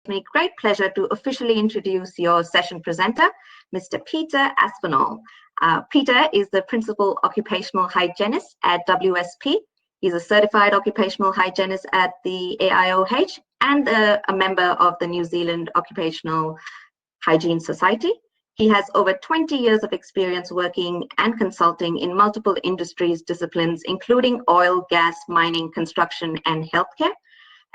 Me great pleasure to officially introduce your session presenter, Mr. Peter Aspinall. Peter is the Principal Occupational Hygienist at WSP. He's a Certified Occupational Hygienist at the AIOH and a member of the New Zealand Occupational Hygiene Society. He has over 20 years of experience working and consulting in multiple industries disciplines, including oil, gas, mining, construction, and healthcare.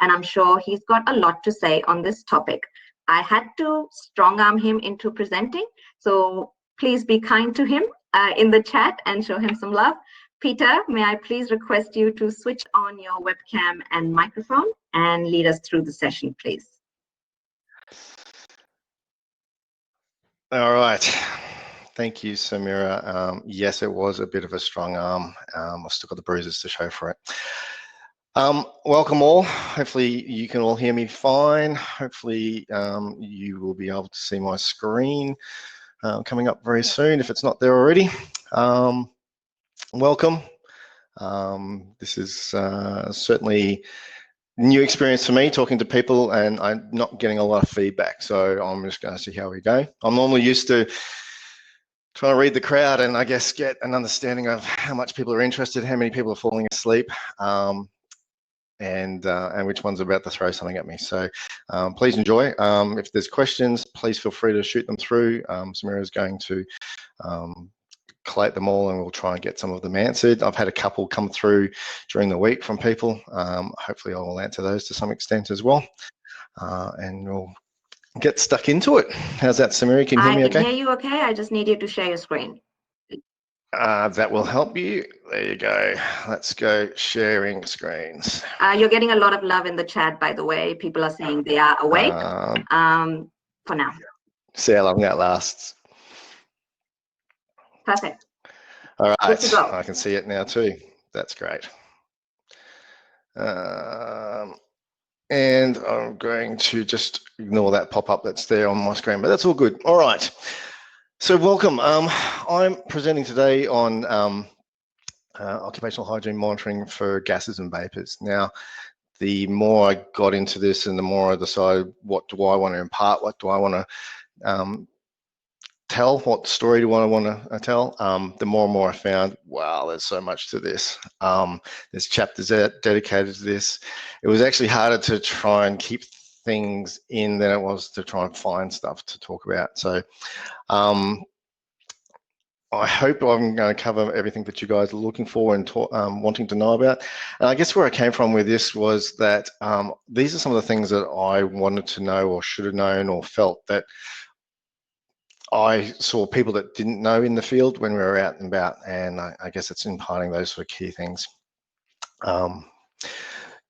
And I'm sure he's got a lot to say on this topic. I had to strong arm him into presenting, so please be kind to him in the chat and show him some love. Peter, may I please request you to switch on your webcam and microphone and lead us through the session, please. All right. Thank you, Samira. Yes, it was a bit of a strong arm. I've still got the bruises to show for it. Welcome all. Hopefully you can all hear me fine. Hopefully you will be able to see my screen coming up very soon if it's not there already. Welcome. This is certainly a new experience for me, talking to people, and I'm not getting a lot of feedback, so I'm just going to see how we go. I'm normally used to trying to read the crowd and I guess get an understanding of how much people are interested, how many people are falling asleep, and which one's about to throw something at me. So please enjoy. If there's questions, please feel free to shoot them through. Samira is going to collate them all and we'll try and get some of them answered. I've had a couple come through during the week from people. Hopefully I will answer those to some extent as well. And we'll get stuck into it. How's that, Samira? Can you hear me okay? I can hear you okay. I just need you to share your screen. That will help you. There you go. Let's go sharing screens. You're getting a lot of love in the chat, by the way. People are saying they are awake for now. See how long that lasts. Perfect. All right. Good to go. I can see it now too. That's great. And I'm going to just ignore that pop-up that's there on my screen, but that's all good. All right. So welcome. I'm presenting today on occupational hygiene monitoring for gases and vapours. Now, the more I got into this and the more I decided what do I want to impart, what do I want to tell, what story do I want to tell, the more and more I found, wow, there's so much to this. There's chapters dedicated to this. It was actually harder to try and keep things in than it was to try and find stuff to talk about. So I hope I'm going to cover everything that you guys are looking for and wanting to know about. And I guess where I came from with this was that these are some of the things that I wanted to know or should have known or felt that I saw people that didn't know in the field when we were out and about, and I guess it's imparting those sort of key things.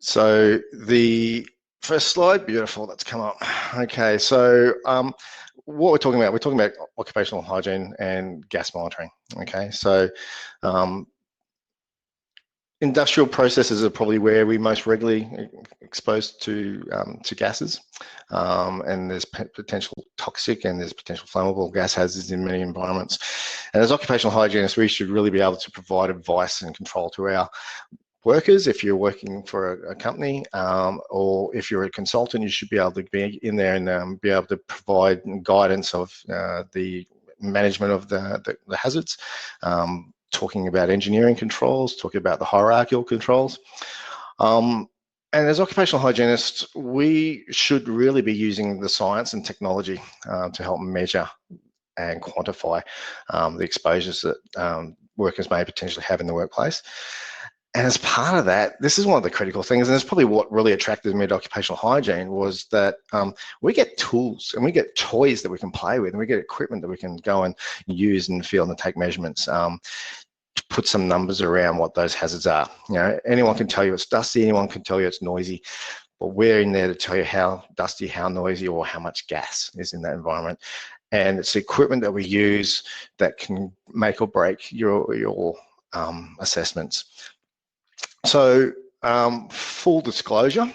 So the first slide, beautiful, that's come up. Okay, so what we're talking about occupational hygiene and gas monitoring. Okay, so industrial processes are probably where we most regularly exposed to gases, and there's potential toxic and there's potential flammable gas hazards in many environments. And as occupational hygienists, we should really be able to provide advice and control to our workers. If you're working for a company or if you're a consultant, you should be able to be in there and be able to provide guidance of the management of the hazards, talking about engineering controls, talking about the hierarchical controls. And as occupational hygienists, we should really be using the science and technology to help measure and quantify the exposures that workers may potentially have in the workplace. And as part of that, this is one of the critical things, and it's probably what really attracted me to occupational hygiene, was that we get tools and we get toys that we can play with, and we get equipment that we can go and use in the field and take measurements, to put some numbers around what those hazards are. You know, anyone can tell you it's dusty, anyone can tell you it's noisy, but we're in there to tell you how dusty, how noisy, or how much gas is in that environment. And it's the equipment that we use that can make or break your assessments. So full disclosure,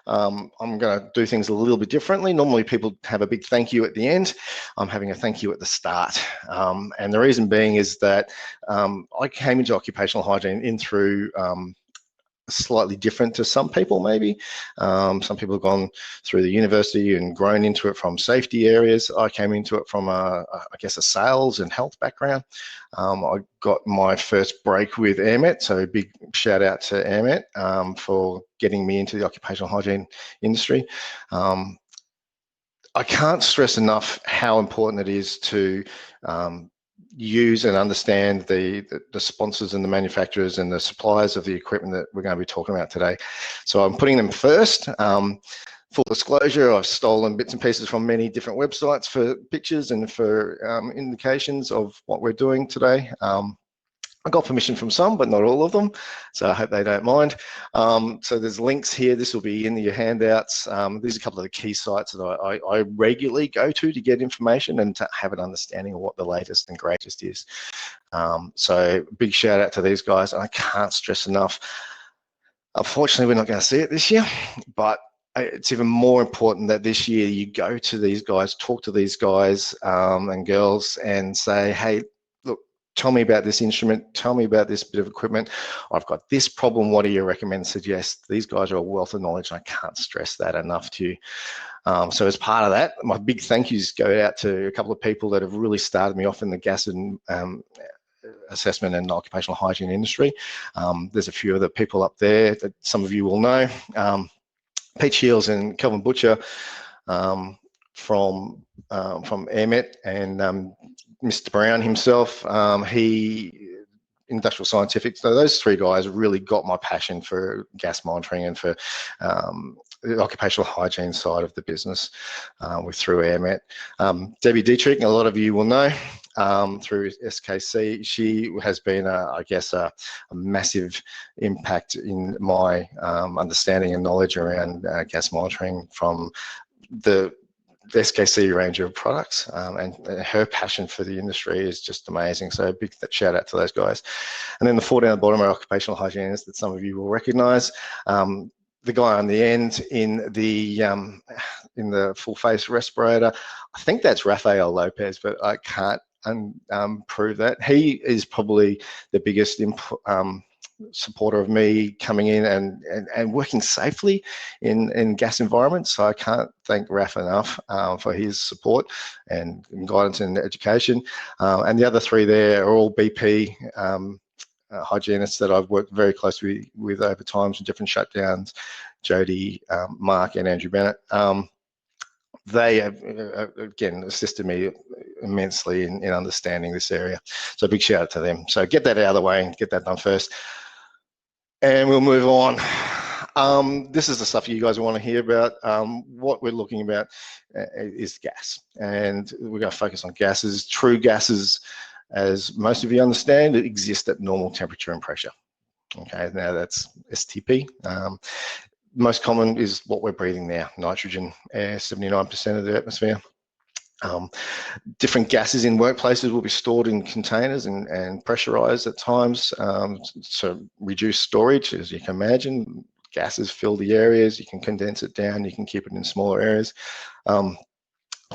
I'm going to do things a little bit differently. Normally people have a big thank you at the end. I'm having a thank you at the start. And the reason being is that I came into occupational hygiene through slightly different to some people, maybe. Some people have gone through the university and grown into it from safety areas. I came into it from, I guess, a sales and health background. I got my first break with AirMet, so big shout out to AirMet for getting me into the occupational hygiene industry. I can't stress enough how important it is to use and understand the sponsors and the manufacturers and the suppliers of the equipment that we're going to be talking about today. So I'm putting them first. Full disclosure, I've stolen bits and pieces from many different websites for pictures and for indications of what we're doing today. I got permission from some, but not all of them, so I hope they don't mind. So there's links here. This will be in your handouts. These are a couple of the key sites that I regularly go to get information and to have an understanding of what the latest and greatest is. So big shout out to these guys. And I can't stress enough. Unfortunately, we're not going to see it this year, but it's even more important that this year you go to these guys, talk to these guys and girls and say, hey, look, tell me about this instrument, tell me about this bit of equipment. I've got this problem, what do you recommend, suggest? These guys are a wealth of knowledge, and I can't stress that enough to you. So as part of that, my big thank yous go out to a couple of people that have really started me off in the gas and assessment and occupational hygiene industry. There's a few other people up there that some of you will know. Pete Shields and Kelvin Butcher from AirMet, and Mr. Brown himself, Industrial Scientific. So those three guys really got my passion for gas monitoring and for the occupational hygiene side of the business through AirMet. Debbie Dietrich, a lot of you will know through SKC. She has been, I guess, a massive impact in my understanding and knowledge around gas monitoring from the SKC range of products, and her passion for the industry is just amazing. So a big shout out to those guys. And then the four down the bottom are occupational hygienists that some of you will recognise. The guy on the end in the full face respirator, I think that's Rafael Lopez, but I can't prove that. He is probably the biggest supporter of me coming in and working safely in gas environments. So I can't thank Raf enough for his support and guidance and education. And the other three there are all BP hygienists that I've worked very closely with over times in different shutdowns, Jody, Mark and Andrew Bennett. They have, again, assisted me immensely in understanding this area. So a big shout out to them. So get that out of the way and get that done first. And we'll move on. This is the stuff you guys want to hear about. What we're looking about is gas. And we're going to focus on gases. True gases, as most of you understand, it exist at normal temperature and pressure. Okay, now that's STP. Most common is what we're breathing now, nitrogen, air, 79% of the atmosphere. Different gases in workplaces will be stored in containers and pressurized at times to reduce storage. As you can imagine, gases fill the areas, you can condense it down, you can keep it in smaller areas.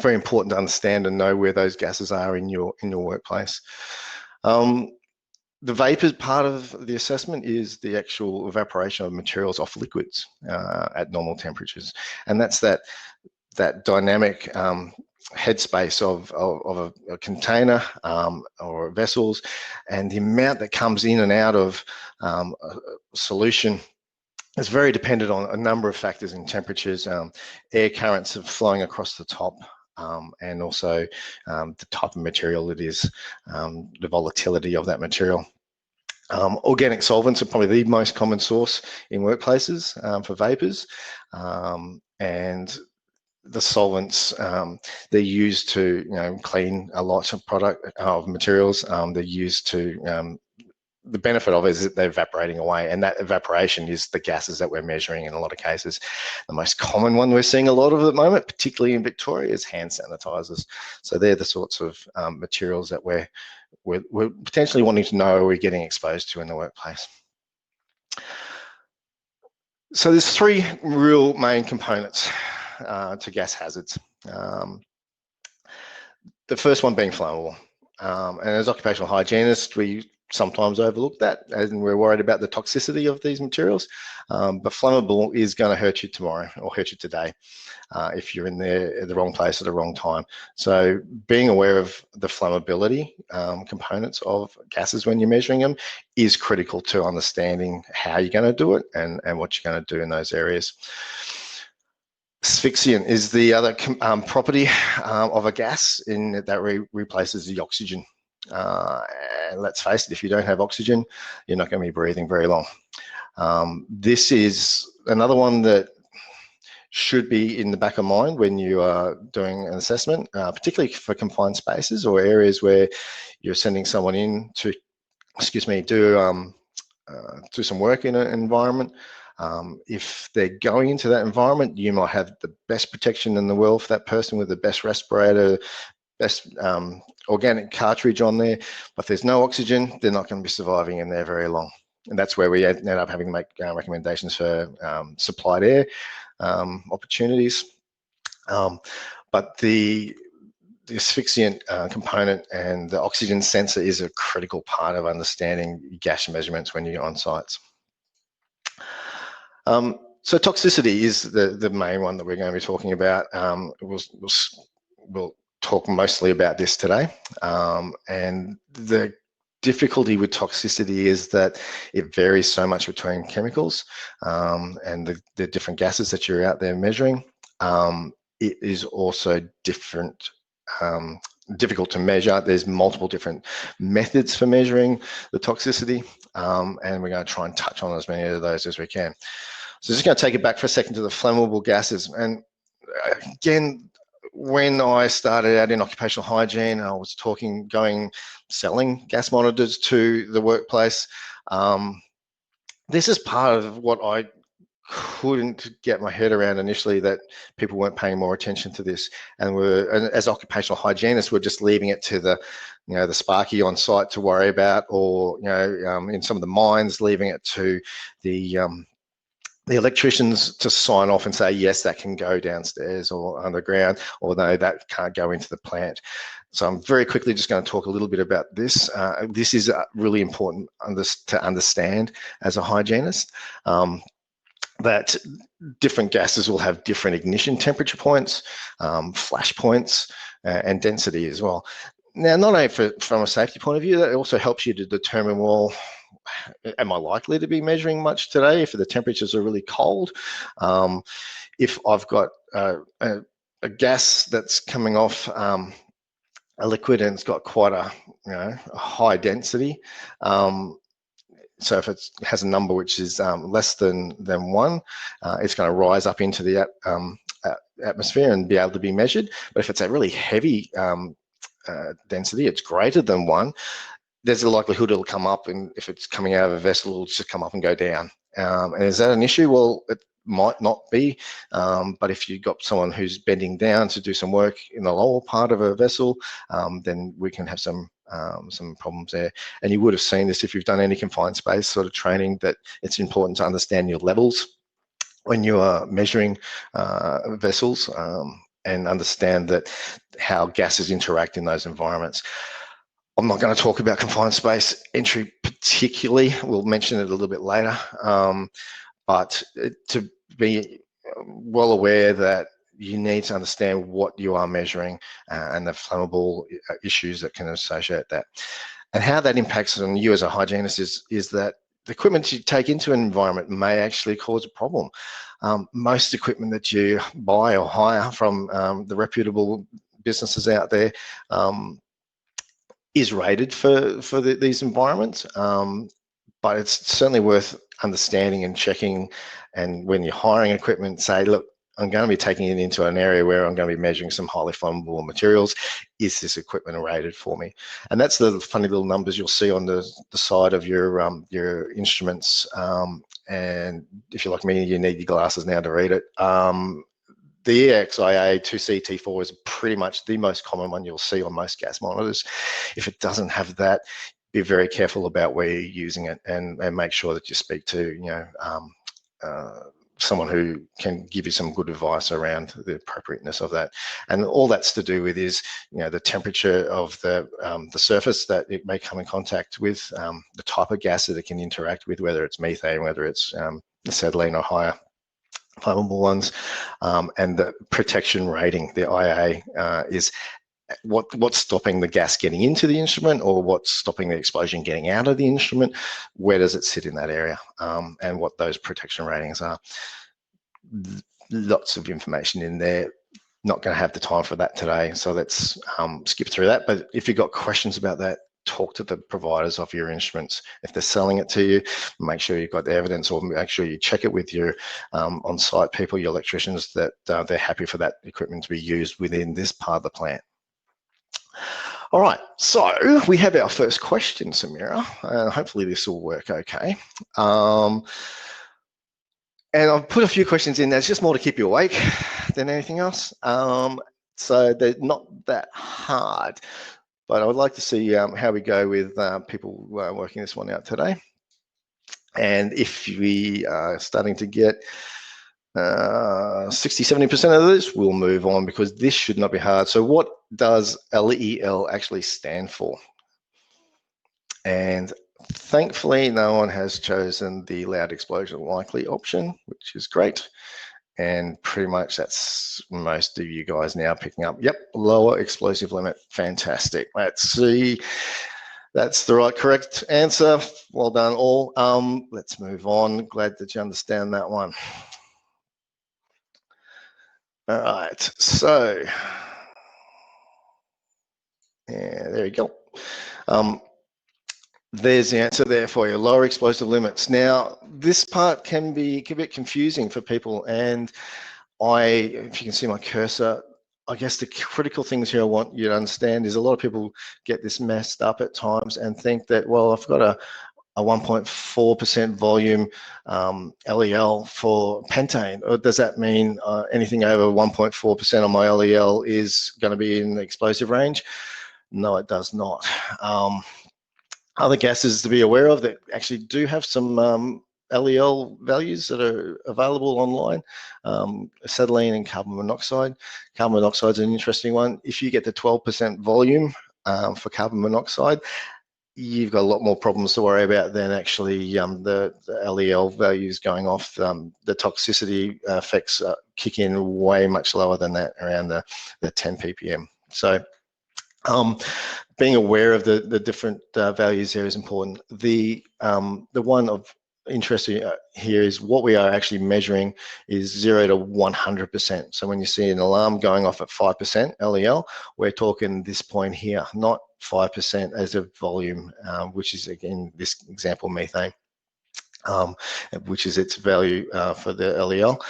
Very important to understand and know where those gases are in your workplace. The vapors part of the assessment is the actual evaporation of materials off liquids at normal temperatures, and that's that dynamic headspace of a container or vessels, and the amount that comes in and out of a solution is very dependent on a number of factors in temperatures, air currents flowing across the top, and also the type of material it is, the volatility of that material. Organic solvents are probably the most common source in workplaces for vapors, and the solvents, they're used to clean a lot of materials. They're used to the benefit of it is that they're evaporating away, and that evaporation is the gases that we're measuring in a lot of cases. The most common one we're seeing a lot of at the moment, particularly in Victoria, is hand sanitizers. So they're the sorts of materials that we're potentially wanting to know we're getting exposed to in the workplace. So there's three real main components to gas hazards. The first one being flammable. And as occupational hygienists, we sometimes overlook that, and we're worried about the toxicity of these materials. But flammable is going to hurt you tomorrow or hurt you today if you're in there at the wrong place at the wrong time. So being aware of the flammability components of gases when you're measuring them is critical to understanding how you're going to do it and what you're going to do in those areas. Asphyxiant is the other property of a gas in that replaces the oxygen. And let's face it, if you don't have oxygen, you're not going to be breathing very long. This is another one that should be in the back of mind when you are doing an assessment, particularly for confined spaces or areas where you're sending someone in to, do some work in an environment. If they're going into that environment, you might have the best protection in the world for that person with the best respirator, best organic cartridge on there, but if there's no oxygen, they're not going to be surviving in there very long. And that's where we end up having to make recommendations for supplied air opportunities. But the asphyxiant component and the oxygen sensor is a critical part of understanding gas measurements when you're on sites. So toxicity is the main one that we're going to be talking about. We'll talk mostly about this today. And the difficulty with toxicity is that it varies so much between chemicals and the different gases that you're out there measuring. It is also difficult to measure. There's multiple different methods for measuring the toxicity, and we're going to try and touch on as many of those as we can. So just going to take it back for a second to the flammable gases. And again, when I started out in occupational hygiene, I was selling gas monitors to the workplace. This is part of what I couldn't get my head around initially, that people weren't paying more attention to this, and as occupational hygienists, we're just leaving it to the Sparky on site to worry about, or in some of the mines, leaving it to the electricians to sign off and say, yes, that can go downstairs or underground, or no, that can't go into the plant. So I'm very quickly just going to talk a little bit about this. This is really important to understand as a hygienist, that different gases will have different ignition temperature points, flash points, and density as well. Now, not only from a safety point of view, that also helps you to determine, well, am I likely to be measuring much today if the temperatures are really cold? If I've got a gas that's coming off a liquid and it's got quite a high density, so if it has a number which is less than 1, it's going to rise up into the atmosphere and be able to be measured. But if it's a really heavy density, it's greater than 1, there's a likelihood it'll come up, and if it's coming out of a vessel, it'll just come up and go down. And is that an issue? Well, it might not be, but if you've got someone who's bending down to do some work in the lower part of a vessel, then we can have some problems there. And you would have seen this if you've done any confined space sort of training, that it's important to understand your levels when you are measuring vessels, and understand that how gases interact in those environments. I'm not going to talk about confined space entry particularly. We'll mention it a little bit later, but to be well aware that you need to understand what you are measuring and the flammable issues that can associate that. And how that impacts on you as a hygienist is that the equipment you take into an environment may actually cause a problem. Most equipment that you buy or hire from the reputable businesses out there is rated for these environments, but it's certainly worth understanding and checking. And when you're hiring equipment, say, look, I'm going to be taking it into an area where I'm going to be measuring some highly flammable materials. Is this equipment rated for me? And that's the funny little numbers you'll see on the side of your instruments. And if you're like me, you need your glasses now to read it. The EXIA 2C-T4 is pretty much the most common one you'll see on most gas monitors. If it doesn't have that, be very careful about where you're using it, and make sure that you speak to someone who can give you some good advice around the appropriateness of that. And all that's to do with is, the temperature of the surface that it may come in contact with, the type of gas that it can interact with, whether it's methane, whether it's acetylene or higher flammable ones, and the protection rating, the IA, is what's stopping the gas getting into the instrument, or what's stopping the explosion getting out of the instrument. Where does it sit in that area, and what those protection ratings are. Lots of information in there. Not going to have the time for that today, so let's skip through that. But if you've got questions about that, talk to the providers of your instruments. If they're selling it to you, make sure you've got the evidence, or make sure you check it with your on-site people, your electricians, that they're happy for that equipment to be used within this part of the plant. All right, so we have our first question, Samira, and hopefully this will work okay. And I've put a few questions in there. It's just more to keep you awake than anything else. So they're not that hard, but I would like to see how we go with people working this one out today. And if we are starting to get 60–70% of this, we'll move on, because this should not be hard. So what does LEL actually stand for? And thankfully, no one has chosen the loud explosion likely option, which is great. And pretty much that's most of you guys now picking up. Yep, lower explosive limit. Fantastic. Let's see. That's the right, correct answer. Well done all. Let's move on. Glad that you understand that one. All right, so yeah, there you go. There's the answer there for you, lower explosive limits. Now, this part can be a bit confusing for people, and if you can see my cursor, I guess the critical things here I want you to understand is a lot of people get this messed up at times and think that, well, I've got a 1.4% volume LEL for pentane, or does that mean anything over 1.4% on my LEL is going to be in the explosive range? No, it does not. Other gases to be aware of that actually do have some LEL values that are available online, acetylene and carbon monoxide. Carbon monoxide is an interesting one. If you get the 12% volume for carbon monoxide, you've got a lot more problems to worry about than actually the LEL values going off. The toxicity effects kick in way much lower than that, around the 10 ppm. So being aware of the different values there is important. The one of interest here is what we are actually measuring is 0 to 100%. So when you see an alarm going off at 5% LEL, we're talking this point here, not 5% as a volume, which is, again, this example, methane, which is its value for the LEL.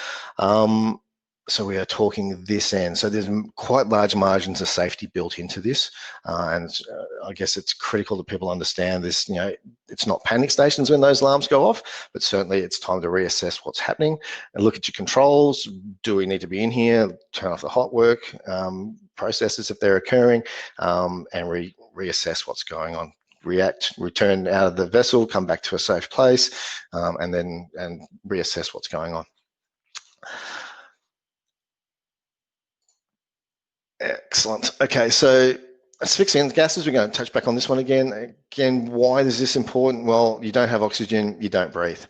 So we are talking this end. So there's quite large margins of safety built into this. And I guess it's critical that people understand this. It's not panic stations when those alarms go off, but certainly it's time to reassess what's happening and look at your controls. Do we need to be in here? Turn off the hot work processes if they're occurring, and reassess what's going on. React, return out of the vessel, come back to a safe place, and reassess what's going on. Excellent. Okay, so asphyxiant gases, we're going to touch back on this one again. Again, why is this important? Well, you don't have oxygen, you don't breathe.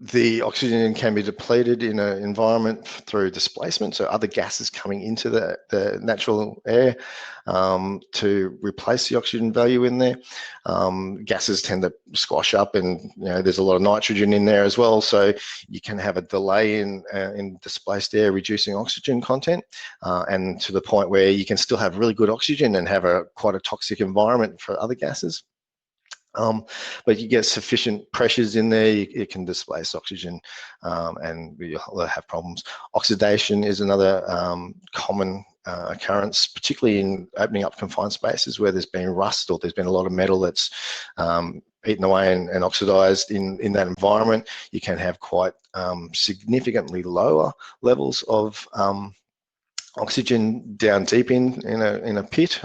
The oxygen can be depleted in an environment through displacement, so other gases coming into the natural air to replace the oxygen value in there. Gases tend to squash up, and there's a lot of nitrogen in there as well, so you can have a delay in displaced air reducing oxygen content, and to the point where you can still have really good oxygen and have quite a toxic environment for other gases. But you get sufficient pressures in there, it can displace oxygen, and you'll have problems. Oxidation is another common occurrence, particularly in opening up confined spaces where there's been rust or there's been a lot of metal that's eaten away and oxidized in that environment. You can have quite significantly lower levels of oxygen down deep in a pit,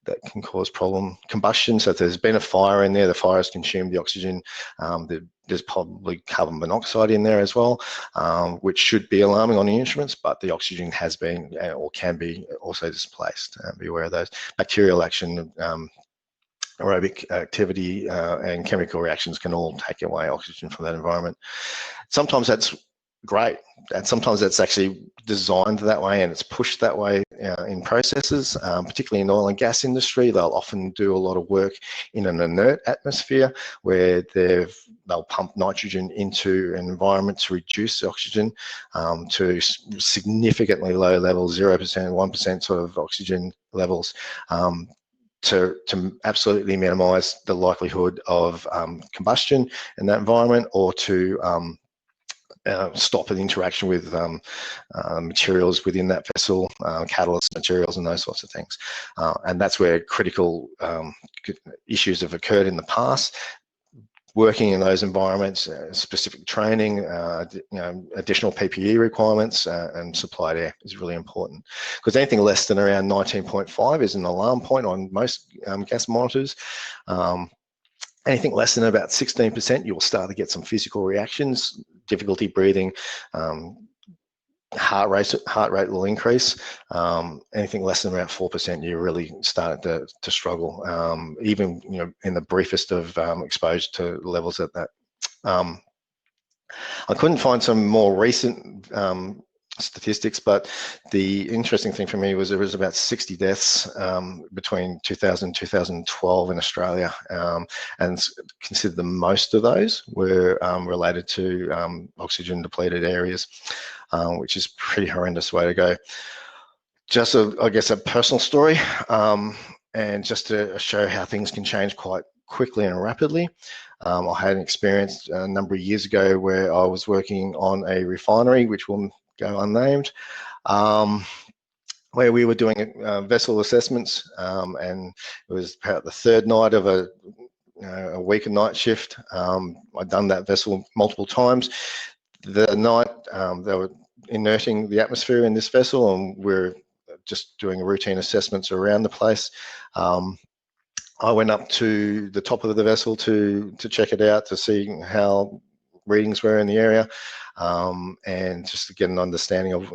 that can cause problem. Combustion, so if there's been a fire in there, the fire has consumed the oxygen, there's probably carbon monoxide in there as well, which should be alarming on the instruments, but the oxygen has been or can be also displaced. Be aware of those. Bacterial action, aerobic activity and chemical reactions can all take away oxygen from that environment. Sometimes that's great, and sometimes that's actually designed that way and it's pushed that way in processes, particularly in the oil and gas industry. They'll often do a lot of work in an inert atmosphere where they'll pump nitrogen into an environment to reduce the oxygen to significantly low levels, 0%, 1% sort of oxygen levels, to absolutely minimise the likelihood of combustion in that environment, or to stop an interaction with materials within that vessel, catalyst materials and those sorts of things. And that's where critical issues have occurred in the past. Working in those environments, specific training, additional PPE requirements and supplied air is really important, because anything less than around 19.5 is an alarm point on most gas monitors. Anything less than about 16%, you'll start to get some physical reactions, difficulty breathing, heart rate will increase. Anything less than about 4%, you really start to struggle, even in the briefest of exposure to levels at that. I couldn't find some more recent statistics, but the interesting thing for me was there was about 60 deaths between 2000 and 2012 in Australia, and considered the most of those were related to oxygen depleted areas, which is a pretty horrendous way to go. Just I guess a personal story, and just to show how things can change quite quickly and rapidly. I had an experience a number of years ago where I was working on a refinery, which will go unnamed, where we were doing vessel assessments, and it was about the third night of a week and night shift. I'd done that vessel multiple times. The night they were inerting the atmosphere in this vessel, and we're just doing routine assessments around the place. I went up to the top of the vessel to check it out, to see how readings were in the area, and just to get an understanding of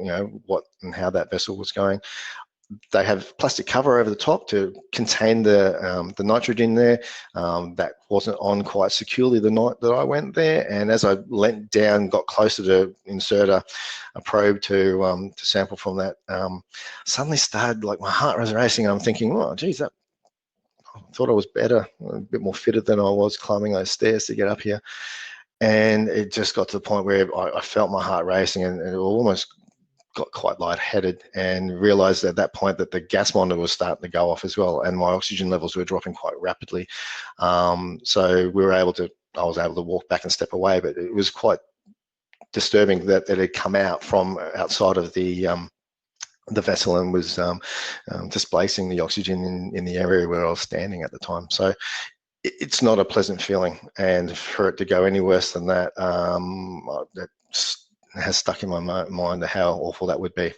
what and how that vessel was going. They have plastic cover over the top to contain the nitrogen there. That wasn't on quite securely the night that I went there, and as I leant down, got closer to insert a probe to sample from that, suddenly started, like, my heart was racing. I'm thinking, oh geez, I thought I was better, a bit more fitted than I was climbing those stairs to get up here. And it just got to the point where I felt my heart racing, and it almost got quite lightheaded, and realized at that point that the gas monitor was starting to go off as well, and my oxygen levels were dropping quite rapidly. So I was able to walk back and step away, but it was quite disturbing that it had come out from outside of the vessel and was displacing the oxygen in the area where I was standing at the time. So it's not a pleasant feeling, and for it to go any worse than that, that has stuck in my mind how awful that would be.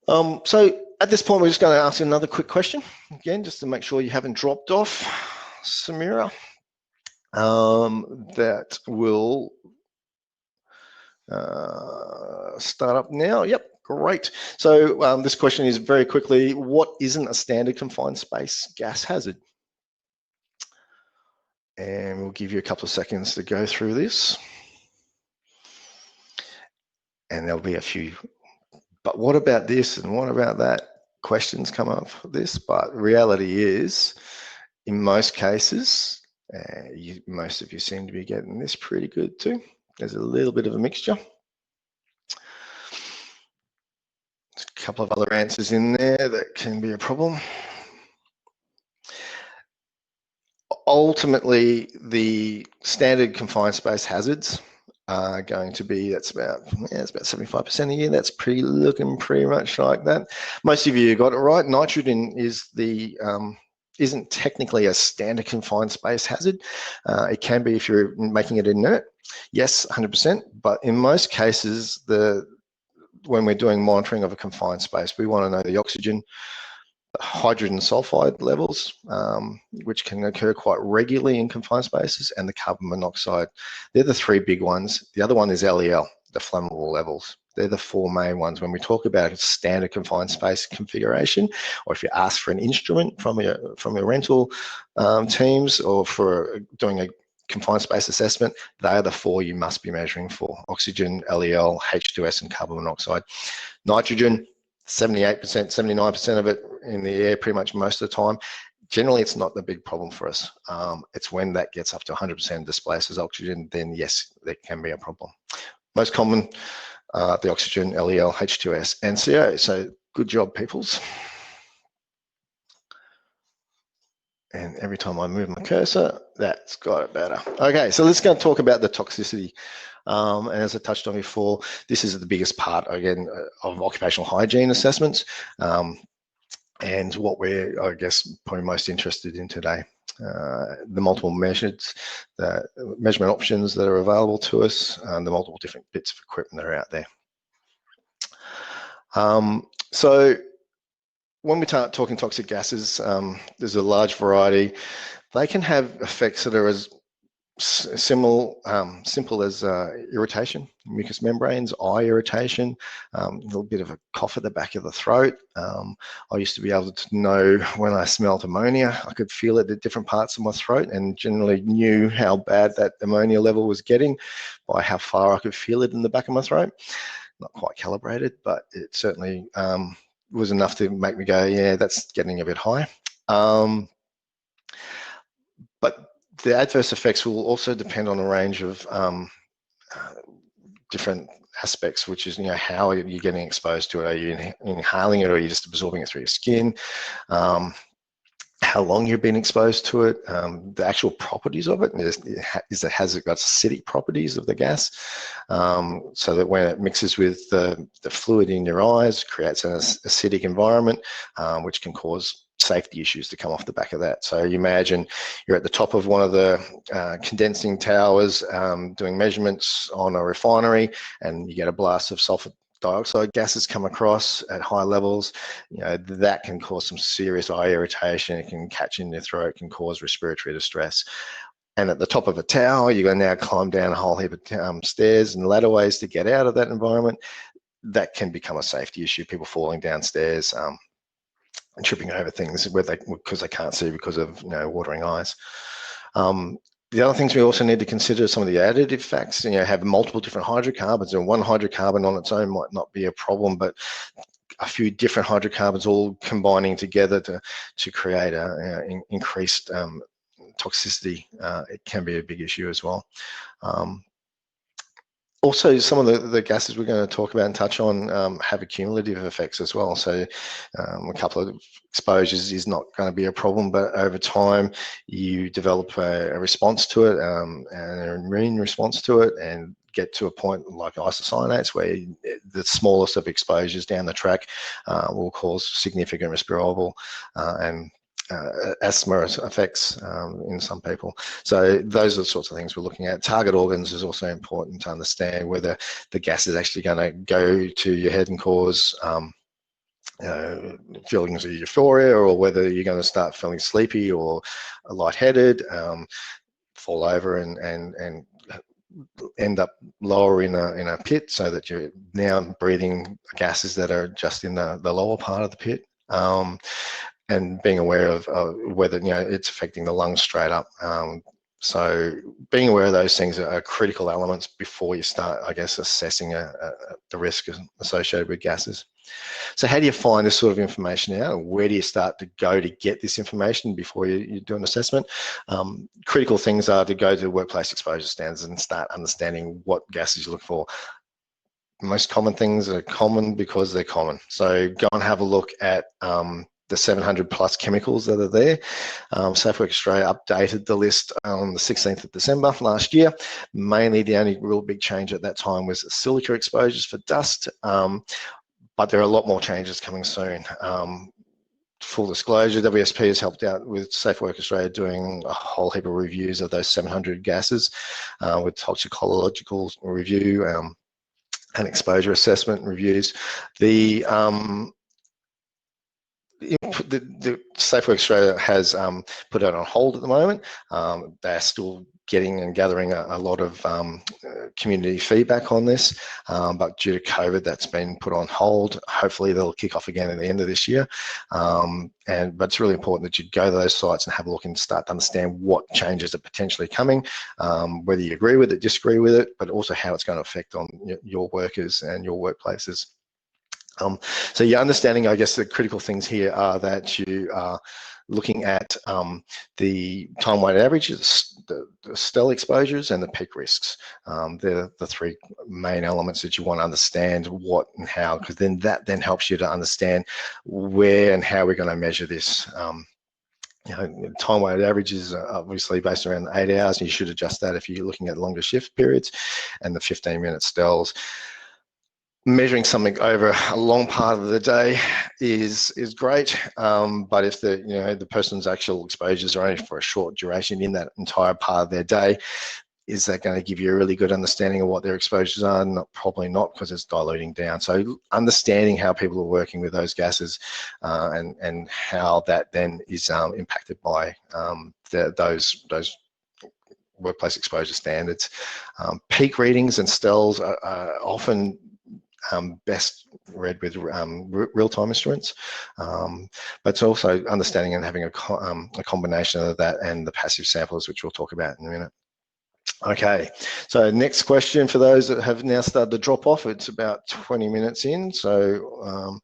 So at this point, we're just going to ask you another quick question, again, just to make sure you haven't dropped off, Samira. That will start up now. Yep, great. So this question is very quickly: what isn't a standard confined space gas hazard? And we'll give you a couple of seconds to go through this. And there'll be a few, but what about this and what about that? Questions come up for this, but reality is, in most cases, most of you seem to be getting this pretty good too. There's a little bit of a mixture. There's a couple of other answers in there that can be a problem. Ultimately, the standard confined space hazards are going to be, it's about 75% a year. That's looking pretty much like that. Most of you got it right. Nitrogen is isn't technically a standard confined space hazard. It can be if you're making it inert. Yes, 100%. But in most cases, when we're doing monitoring of a confined space, we want to know the oxygen, the hydrogen sulfide levels, which can occur quite regularly in confined spaces, and the carbon monoxide. They're the three big ones. The other one is LEL, the flammable levels. They're the four main ones. When we talk about a standard confined space configuration, or if you ask for an instrument from your rental teams, or for doing a confined space assessment, they are the four you must be measuring for: oxygen, LEL, H2S, and carbon monoxide. Nitrogen, 78%, 79% of it in the air pretty much most of the time. Generally, it's not the big problem for us. It's when that gets up to 100% displaces oxygen, then yes, there can be a problem. Most common, the oxygen, LEL, H2S, and CO. So good job, peoples. And every time I move my cursor, that's got it better. Okay, so let's go and talk about the toxicity. And as I touched on before, this is the biggest part, again, of occupational hygiene assessments, and what we're, I guess, probably most interested in today. The multiple measures, the measurement options that are available to us, and the multiple different bits of equipment that are out there. So when we start talking toxic gases, there's a large variety. They can have effects that are as simple as irritation, mucous membranes, eye irritation, a little bit of a cough at the back of the throat. I used to be able to know when I smelled ammonia. I could feel it at different parts of my throat, and generally knew how bad that ammonia level was getting by how far I could feel it in the back of my throat. Not quite calibrated, but it certainly was enough to make me go, yeah, that's getting a bit high. But the adverse effects will also depend on a range of different aspects, which is, how are you getting exposed to it? Are you inhaling it, or are you just absorbing it through your skin? How long you've been exposed to it, the actual properties of it. Has it got acidic properties of the gas, so that when it mixes with the fluid in your eyes, creates an acidic environment, which can cause safety issues to come off the back of that. So you imagine you're at the top of one of the condensing towers doing measurements on a refinery, and you get a blast of sulfur dioxide gases come across at high levels. That can cause some serious eye irritation. It can catch in your throat, can cause respiratory distress. And at the top of a tower, you're going to now climb down a whole heap of stairs and ladderways to get out of that environment. That can become a safety issue. People falling downstairs and tripping over things because they can't see because of watering eyes. The other things we also need to consider are some of the additive facts. Have multiple different hydrocarbons, and one hydrocarbon on its own might not be a problem, but a few different hydrocarbons all combining together to create an increased toxicity, it can be a big issue as well. Also, some of the gases we're going to talk about and touch on have accumulative effects as well. So a couple of exposures is not going to be a problem, but over time you develop a response to it, an immune response to it, and get to a point like isocyanates where the smallest of exposures down the track will cause significant respirable and asthma effects in some people. So those are the sorts of things we're looking at. Target organs is also important to understand whether the gas is actually going to go to your head and cause feelings of euphoria, or whether you're going to start feeling sleepy or lightheaded, fall over and end up lower in a pit, so that you're now breathing gases that are just in the lower part of the pit. And being aware of whether it's affecting the lungs straight up. So being aware of those things are critical elements before you start, I guess, assessing the risk associated with gases. So how do you find this sort of information out? Where do you start to go to get this information before you do an assessment? Critical things are to go to workplace exposure standards and start understanding what gases you look for. Most common things are common because they're common. So go and have a look at the 700 plus chemicals that are there. Safe Work Australia updated the list on the 16th of December last year. Mainly the only real big change at that time was silica exposures for dust, but there are a lot more changes coming soon. Full disclosure, WSP has helped out with Safe Work Australia doing a whole heap of reviews of those 700 gases with toxicological review and exposure assessment reviews. the Safe Work Australia has put it on hold at the moment. They're still getting and gathering a lot of community feedback on this, but due to COVID, that's been put on hold. Hopefully, they'll kick off again at the end of this year. But it's really important that you go to those sites and have a look and start to understand what changes are potentially coming, whether you agree with it, disagree with it, but also how it's going to affect on your workers and your workplaces. So your understanding, I guess, the critical things here are that you are looking at the time-weighted averages, the STEL exposures, and the peak risks. They're the three main elements that you want to understand what and how, because then that then helps you to understand where and how we're going to measure this. Time-weighted averages are obviously based around 8 hours, and you should adjust that if you're looking at longer shift periods, and the 15-minute STELs. Measuring something over a long part of the day is great, but if the person's actual exposures are only for a short duration in that entire part of their day, is that going to give you a really good understanding of what their exposures are? Probably not, because it's diluting down. So understanding how people are working with those gases and how that then is impacted by those workplace exposure standards. Peak readings and STELs are often best read with real-time instruments, but it's also understanding and having a combination of that and the passive samplers, which we'll talk about in a minute. Okay, so next question for those that have now started to drop off. It's about 20 minutes in, so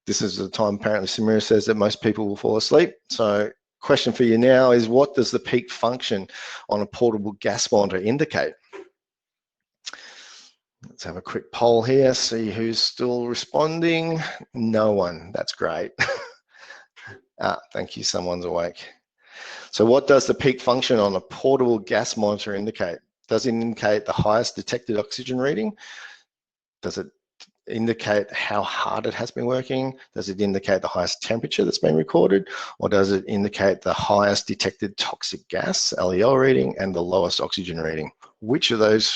this is the time apparently Samira says that most people will fall asleep. So question for you now is, what does the peak function on a portable gas monitor indicate? Let's have a quick poll here, see who's still responding. No one, that's great. Thank you, someone's awake. So what does the peak function on a portable gas monitor indicate? Does it indicate the highest detected oxygen reading? Does it indicate how hard it has been working? Does it indicate the highest temperature that's been recorded? Or does it indicate the highest detected toxic gas, LEL reading, and the lowest oxygen reading? Which of those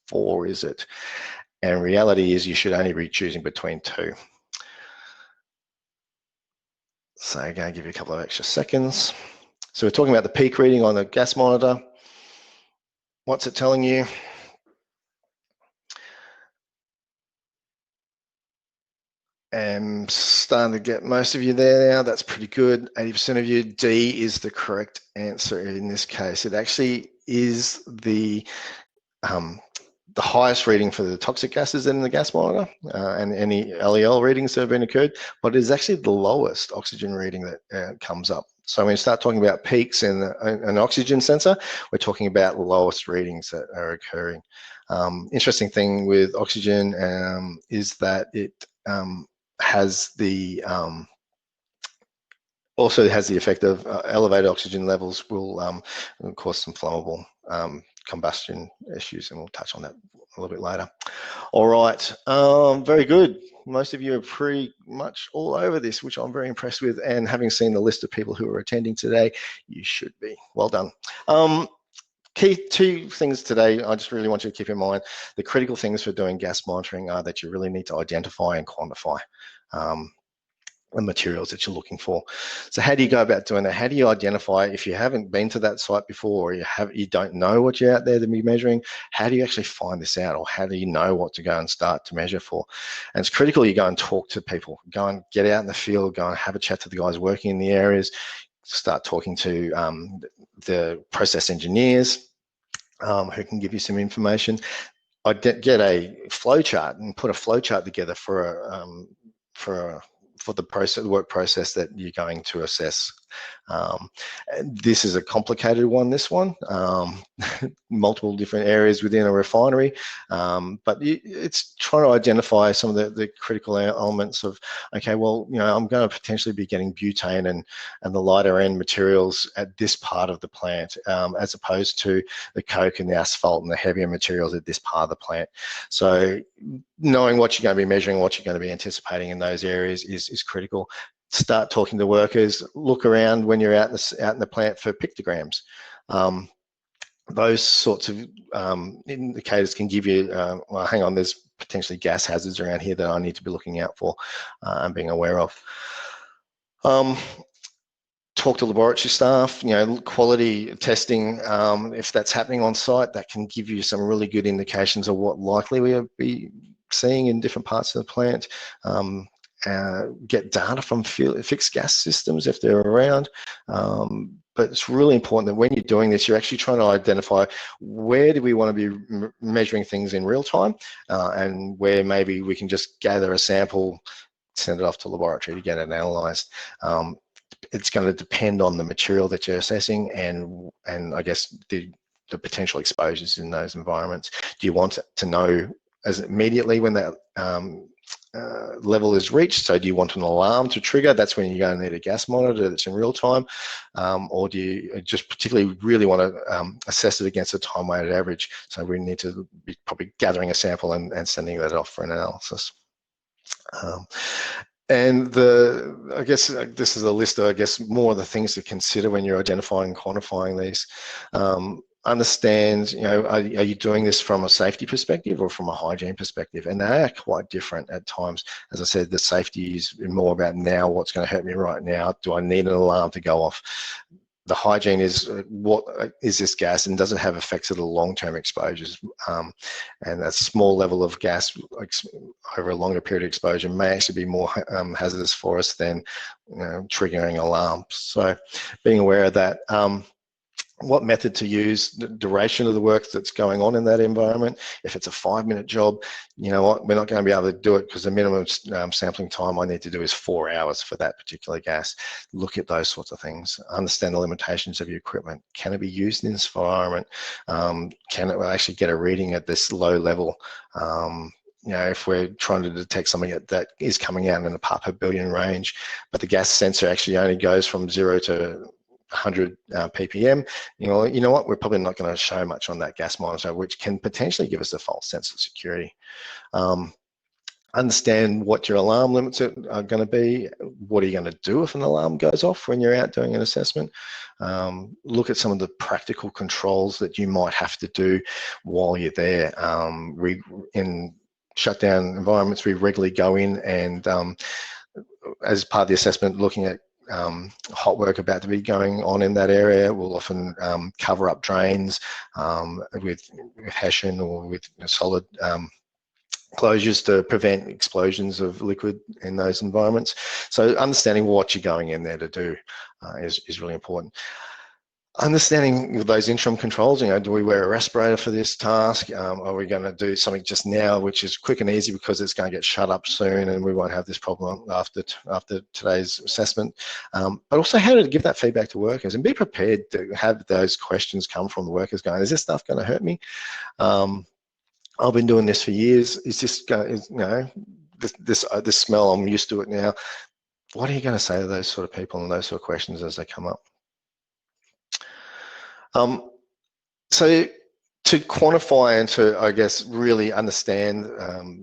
four is it? And reality is you should only be choosing between two. So I'm going to give you a couple of extra seconds. So we're talking about the peak reading on the gas monitor. What's it telling you? I'm starting to get most of you there now. That's pretty good. 80% of you. D is the correct answer in this case. It actually is the highest reading for the toxic gases in the gas monitor and any LEL readings that have been occurred, but it is actually the lowest oxygen reading that comes up. So when you start talking about peaks in an oxygen sensor, we're talking about the lowest readings that are occurring. Interesting thing with oxygen is that it has the also has the effect of elevated oxygen levels will cause some flammable combustion issues, and we'll touch on that a little bit later. All right, very good. Most of you are pretty much all over this, which I'm very impressed with, and having seen the list of people who are attending today, you should be. Well done. Key two things today, I just really want you to keep in mind. The critical things for doing gas monitoring are that you really need to identify and quantify the materials that you're looking for. So how do you go about doing that? How do you identify, if you haven't been to that site before, or you don't know what you're out there to be measuring, how do you actually find this out, or how do you know what to go and start to measure for? And it's critical you go and talk to people, go and get out in the field, go and have a chat to the guys working in the areas, start talking to the process engineers who can give you some information. I'd get a flow chart and put a flow chart together for the work process that you're going to assess. This is a complicated one, this one. Multiple different areas within a refinery, but it's trying to identify some of the critical elements of, okay, well, I'm going to potentially be getting butane and the lighter end materials at this part of the plant, as opposed to the coke and the asphalt and the heavier materials at this part of the plant. So knowing what you're going to be measuring, what you're going to be anticipating in those areas is critical. Start talking to workers, look around when you're out in the plant for pictograms. Those sorts of indicators can give you, well, hang on, there's potentially gas hazards around here that I need to be looking out for and being aware of. Talk to laboratory staff, quality testing, if that's happening on site, that can give you some really good indications of what likely we'll be seeing in different parts of the plant. Get data from fixed gas systems if they're around. But it's really important that when you're doing this, you're actually trying to identify where do we want to be measuring things in real time, and where maybe we can just gather a sample, send it off to laboratory to get it analysed. It's going to depend on the material that you're assessing and I guess the potential exposures in those environments. Do you want to know as immediately when that level is reached? So do you want an alarm to trigger? That's when you're going to need a gas monitor that's in real time. Or do you just particularly really want to assess it against a time-weighted average? So we need to be probably gathering a sample and sending that off for an analysis. And I guess this is a list of, more of the things to consider when you're identifying and quantifying these. Understand, are you doing this from a safety perspective or from a hygiene perspective? And they are quite different at times. As I said, the safety is more about now, what's going to hurt me right now? Do I need an alarm to go off? The hygiene is what is this gas and does it have effects of the long-term exposures? And a small level of gas over a longer period of exposure may actually be more hazardous for us than triggering alarms. So being aware of that. What method to use, the duration of the work that's going on in that environment. If it's a 5-minute job, you know what, we're not going to be able to do it because the minimum sampling time I need to do is 4 hours for that particular gas. Look at those sorts of things. Understand the limitations of your equipment. Can it be used in this environment? Can it actually get a reading at this low level? If we're trying to detect something that is coming out in the part per billion range, but the gas sensor actually only goes from 0 to 100 ppm, you know what, we're probably not going to show much on that gas monitor, which can potentially give us a false sense of security. Understand what your alarm limits are going to be. What are you going to do if an alarm goes off when you're out doing an assessment? Look at some of the practical controls that you might have to do while you're there. In shutdown environments, we regularly go in and as part of the assessment, looking at hot work about to be going on in that area. We'll often cover up drains with hessian or with solid closures to prevent explosions of liquid in those environments. So understanding what you're going in there to do is really important. Understanding those interim controls, do we wear a respirator for this task? Are we going to do something just now, which is quick and easy because it's going to get shut up soon and we won't have this problem after today's assessment? But also how to give that feedback to workers and be prepared to have those questions come from the workers going, is this stuff going to hurt me? I've been doing this for years. Is this going, this smell, I'm used to it now. What are you going to say to those sort of people and those sort of questions as they come up? So to quantify and to, I guess, really understand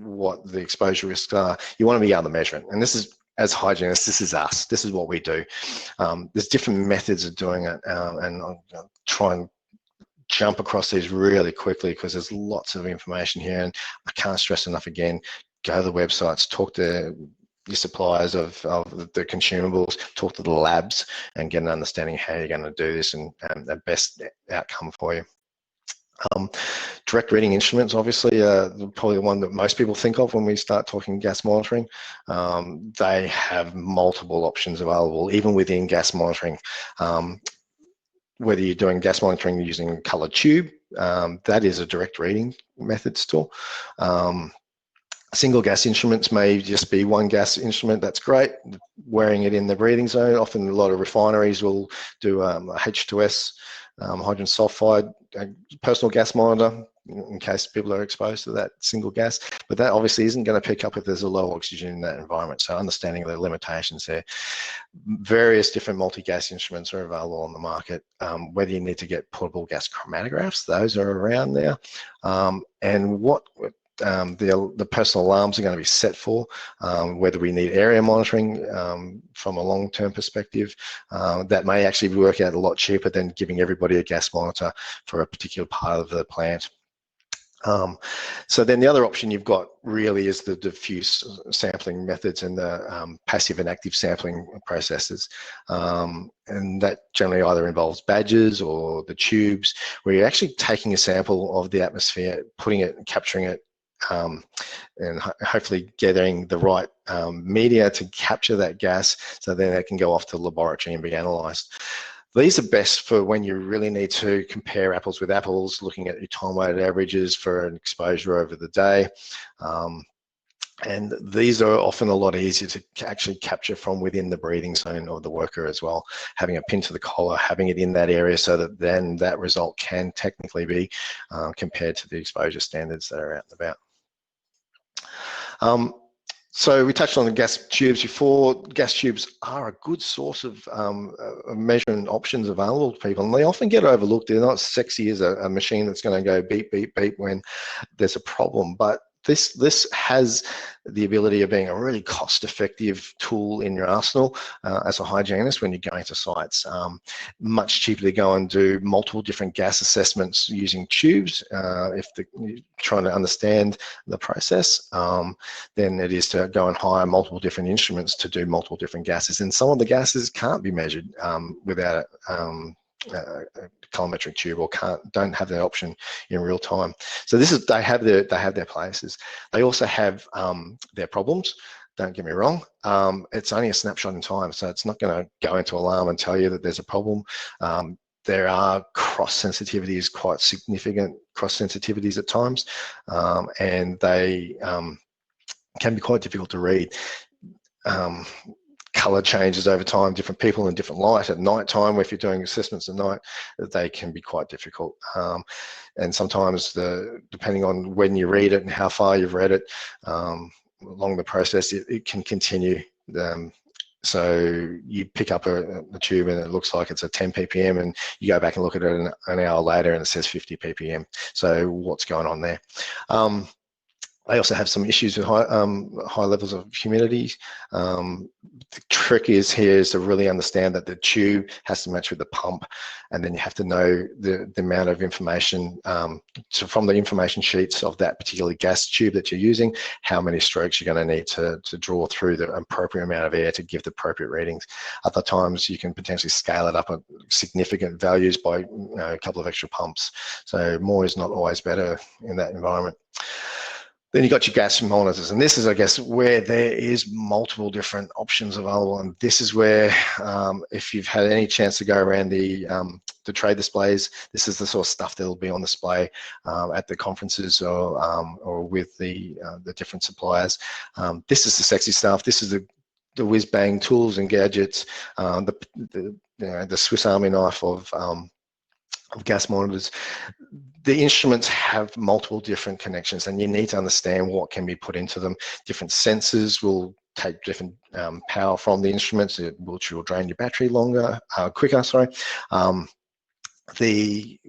what the exposure risks are, you want to be able to measure it. And this is, as hygienists, this is us. This is what we do. There's different methods of doing it, and I'll try and jump across these really quickly because there's lots of information here, and I can't stress enough again, go to the websites, talk to your suppliers of the consumables, talk to the labs and get an understanding of how you're going to do this and the best outcome for you. Direct reading instruments, obviously, probably the one that most people think of when we start talking gas monitoring. They have multiple options available, even within gas monitoring. Whether you're doing gas monitoring using a coloured tube, that is a direct reading method still. Single gas instruments may just be one gas instrument, that's great. Wearing it in the breathing zone, often a lot of refineries will do a H2S, hydrogen sulfide, personal gas monitor in case people are exposed to that single gas, but that obviously isn't going to pick up if there's a low oxygen in that environment. So understanding the limitations there. Various different multi-gas instruments are available on the market. Whether you need to get portable gas chromatographs, those are around now. And what the personal alarms are going to be set for, whether we need area monitoring from a long-term perspective, that may actually work out a lot cheaper than giving everybody a gas monitor for a particular part of the plant. So then the other option you've got really is the diffuse sampling methods and the passive and active sampling processes. And that generally either involves badges or the tubes, where you're actually taking a sample of the atmosphere, putting it and capturing it, and hopefully gathering the right media to capture that gas, so then it can go off to the laboratory and be analysed. These are best for when you really need to compare apples with apples, looking at your time-weighted averages for an exposure over the day. And these are often a lot easier to actually capture from within the breathing zone of the worker as well, having a pin to the collar, having it in that area, so that then that result can technically be compared to the exposure standards that are out and about. So we touched on the gas tubes before. Gas tubes are a good source of measurement options available to people, and they often get overlooked. They're not sexy as a machine that's going to go beep, beep, beep when there's a problem, but this has the ability of being a really cost-effective tool in your arsenal as a hygienist when you're going to sites. Much cheaper to go and do multiple different gas assessments using tubes if you're trying to understand the process, than it is to go and hire multiple different instruments to do multiple different gases. And some of the gases can't be measured without a colorimetric tube, or don't have that option in real time. So this is, they have their places. They also have their problems. Don't get me wrong, it's only a snapshot in time, so it's not going to go into alarm and tell you that there's a problem. There are cross sensitivities, quite significant cross sensitivities at times, and they can be quite difficult to read. Color changes over time, different people in different light. At night time, if you're doing assessments at night, they can be quite difficult. And sometimes, depending on when you read it and how far you've read it along the process, it can continue. So you pick up a tube and it looks like it's a 10 ppm, and you go back and look at it an hour later and it says 50 ppm. So what's going on there? They also have some issues with high levels of humidity. The trick is to really understand that the tube has to match with the pump, and then you have to know the amount of information from the information sheets of that particular gas tube that you're using, how many strokes you're going to need to draw through the appropriate amount of air to give the appropriate readings. Other times you can potentially scale it up at significant values by a couple of extra pumps. So more is not always better in that environment. Then you've got your gas monitors, and this is, I guess, where there is multiple different options available. And this is where, if you've had any chance to go around the trade displays, this is the sort of stuff that will be on display at the conferences or with the different suppliers. This is the sexy stuff. This is the whiz-bang tools and gadgets, the Swiss Army knife of gas monitors. The instruments have multiple different connections, and you need to understand what can be put into them. Different sensors will take different power from the instruments, which will drain your battery quicker. The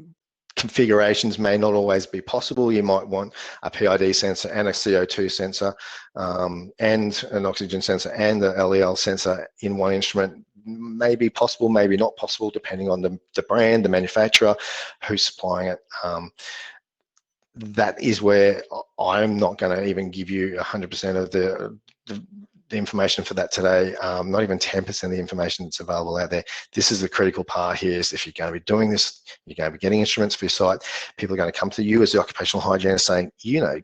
configurations may not always be possible. You might want a PID sensor and a CO2 sensor and an oxygen sensor and the LEL sensor in one instrument. May be possible, maybe not possible, depending on the brand, the manufacturer, who's supplying it. That is where I'm not going to even give you 100% of the information for that today, not even 10% of the information that's available out there. This is the critical part here, is if you're going to be doing this, you're going to be getting instruments for your site, people are going to come to you as the occupational hygienist saying,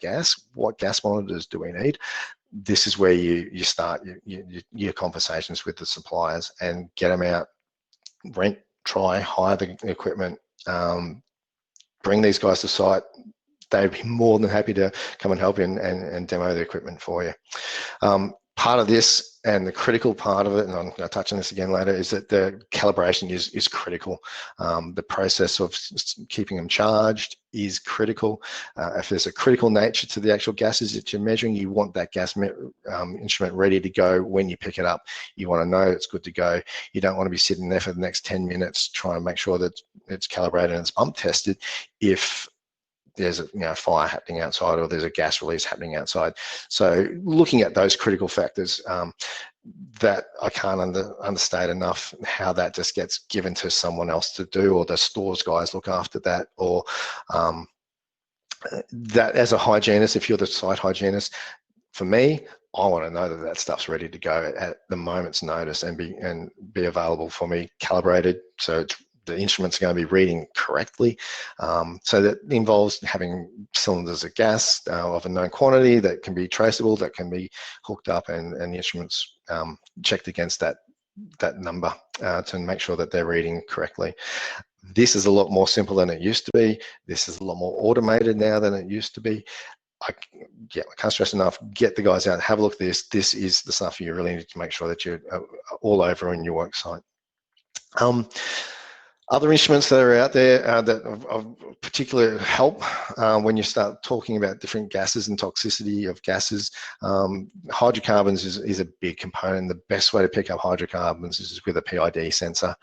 gas, what gas monitors do we need? This is where you start your conversations with the suppliers and get them out, rent, try, hire the equipment, bring these guys to site. They'd be more than happy to come and help you and demo the equipment for you. Part of this, and the critical part of it, and I'm going to touch on this again later, is that the calibration is critical. The process of keeping them charged is critical. If there's a critical nature to the actual gases that you're measuring, you want that gas instrument ready to go when you pick it up. You want to know it's good to go. You don't want to be sitting there for the next 10 minutes trying to make sure that it's calibrated and it's pump tested if there's a fire happening outside, or there's a gas release happening outside. So looking at those critical factors, that I can't understate enough how that just gets given to someone else to do, or the stores guys look after that, or that as a hygienist, if you're the site hygienist, for me, I want to know that that stuff's ready to go at the moment's notice and be available for me, calibrated, so the instruments are going to be reading correctly. So that involves having cylinders of gas of a known quantity that can be traceable, that can be hooked up, and the instruments checked against that number to make sure that they're reading correctly. This is a lot more simple than it used to be. This is a lot more automated now than it used to be. I can't stress enough, get the guys out, have a look at this. This is the stuff you really need to make sure that you're all over on your work site. Other instruments that are out there that of particular help when you start talking about different gases and toxicity of gases, hydrocarbons is a big component. The best way to pick up hydrocarbons is with a PID sensor.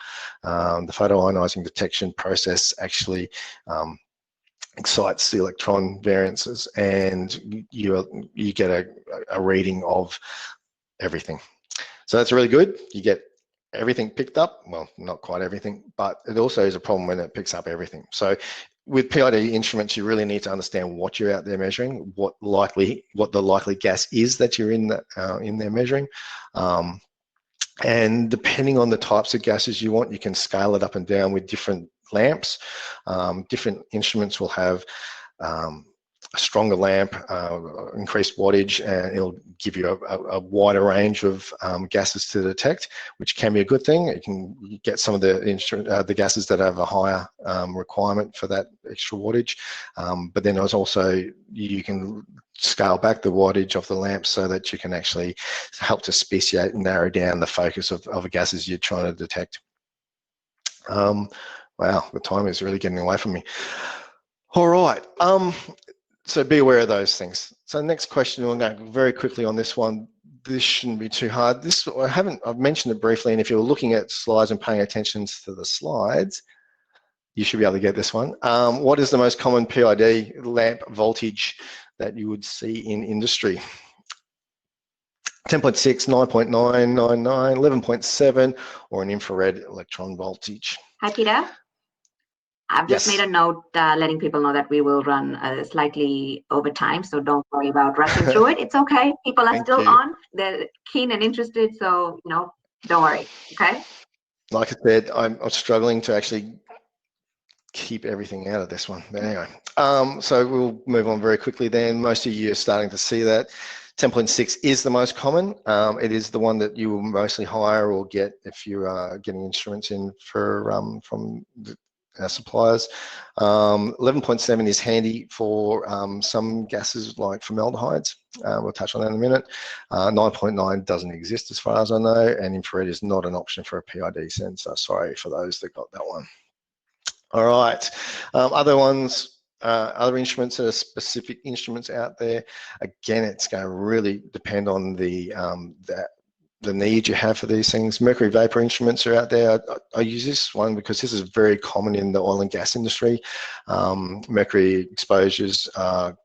The photoionizing detection process actually excites the electron variances, and you get a reading of everything. So that's really good. You get everything picked up. Well, not quite everything, but it also is a problem when it picks up everything. So with PID instruments, you really need to understand what you're out there measuring, what the likely gas is that you're in there measuring. And depending on the types of gases you want, you can scale it up and down with different lamps. Different instruments will have a stronger lamp, increased wattage, and it'll give you a wider range of gases to detect, which can be a good thing. You can get some of the gases that have a higher requirement for that extra wattage, but then there's also, you can scale back the wattage of the lamp so that you can actually help to speciate and narrow down the focus of the gases you're trying to detect. Wow, the time is really getting away from me. All right. So be aware of those things. So next question, we'll go very quickly on this one. This shouldn't be too hard. I've mentioned it briefly, and if you're looking at slides and paying attention to the slides, you should be able to get this one. What is the most common PID lamp voltage that you would see in industry? 10.6, 9.999, 11.7, or an infrared electron voltage? Hi, Peter. I've just made a note letting people know that we will run slightly over time, so don't worry about rushing through it. It's okay. People are still on. They're keen and interested, so don't worry. Okay. Like I said, I'm struggling to actually keep everything out of this one. But anyway, so we'll move on very quickly then. Most of you are starting to see that. 10.6 is the most common. It is the one that you will mostly hire or get if you are getting instruments in from suppliers. 11.7 is handy for some gases like formaldehydes. We'll touch on that in a minute. 9.9 doesn't exist as far as I know, and infrared is not an option for a PID sensor. Sorry for those that got that one. All right, other ones, other instruments that are specific instruments out there. Again, it's going to really depend on the need you have for these things. Mercury vapor instruments are out there. I use this one because this is very common in the oil and gas industry. Mercury exposures are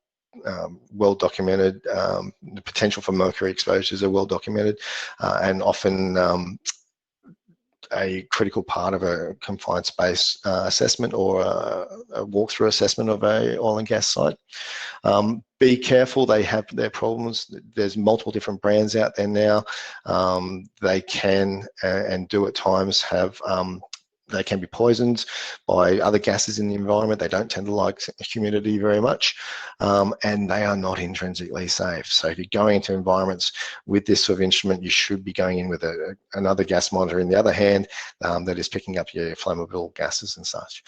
well documented. The potential for mercury exposures are well documented, and often a critical part of a confined space assessment or a walkthrough assessment of a oil and gas site. Be careful, they have their problems. There's multiple different brands out there now. They can and do at times have they can be poisoned by other gases in the environment. They don't tend to like humidity very much, and they are not intrinsically safe. So if you're going into environments with this sort of instrument, you should be going in with another gas monitor in the other hand that is picking up your flammable gases and such.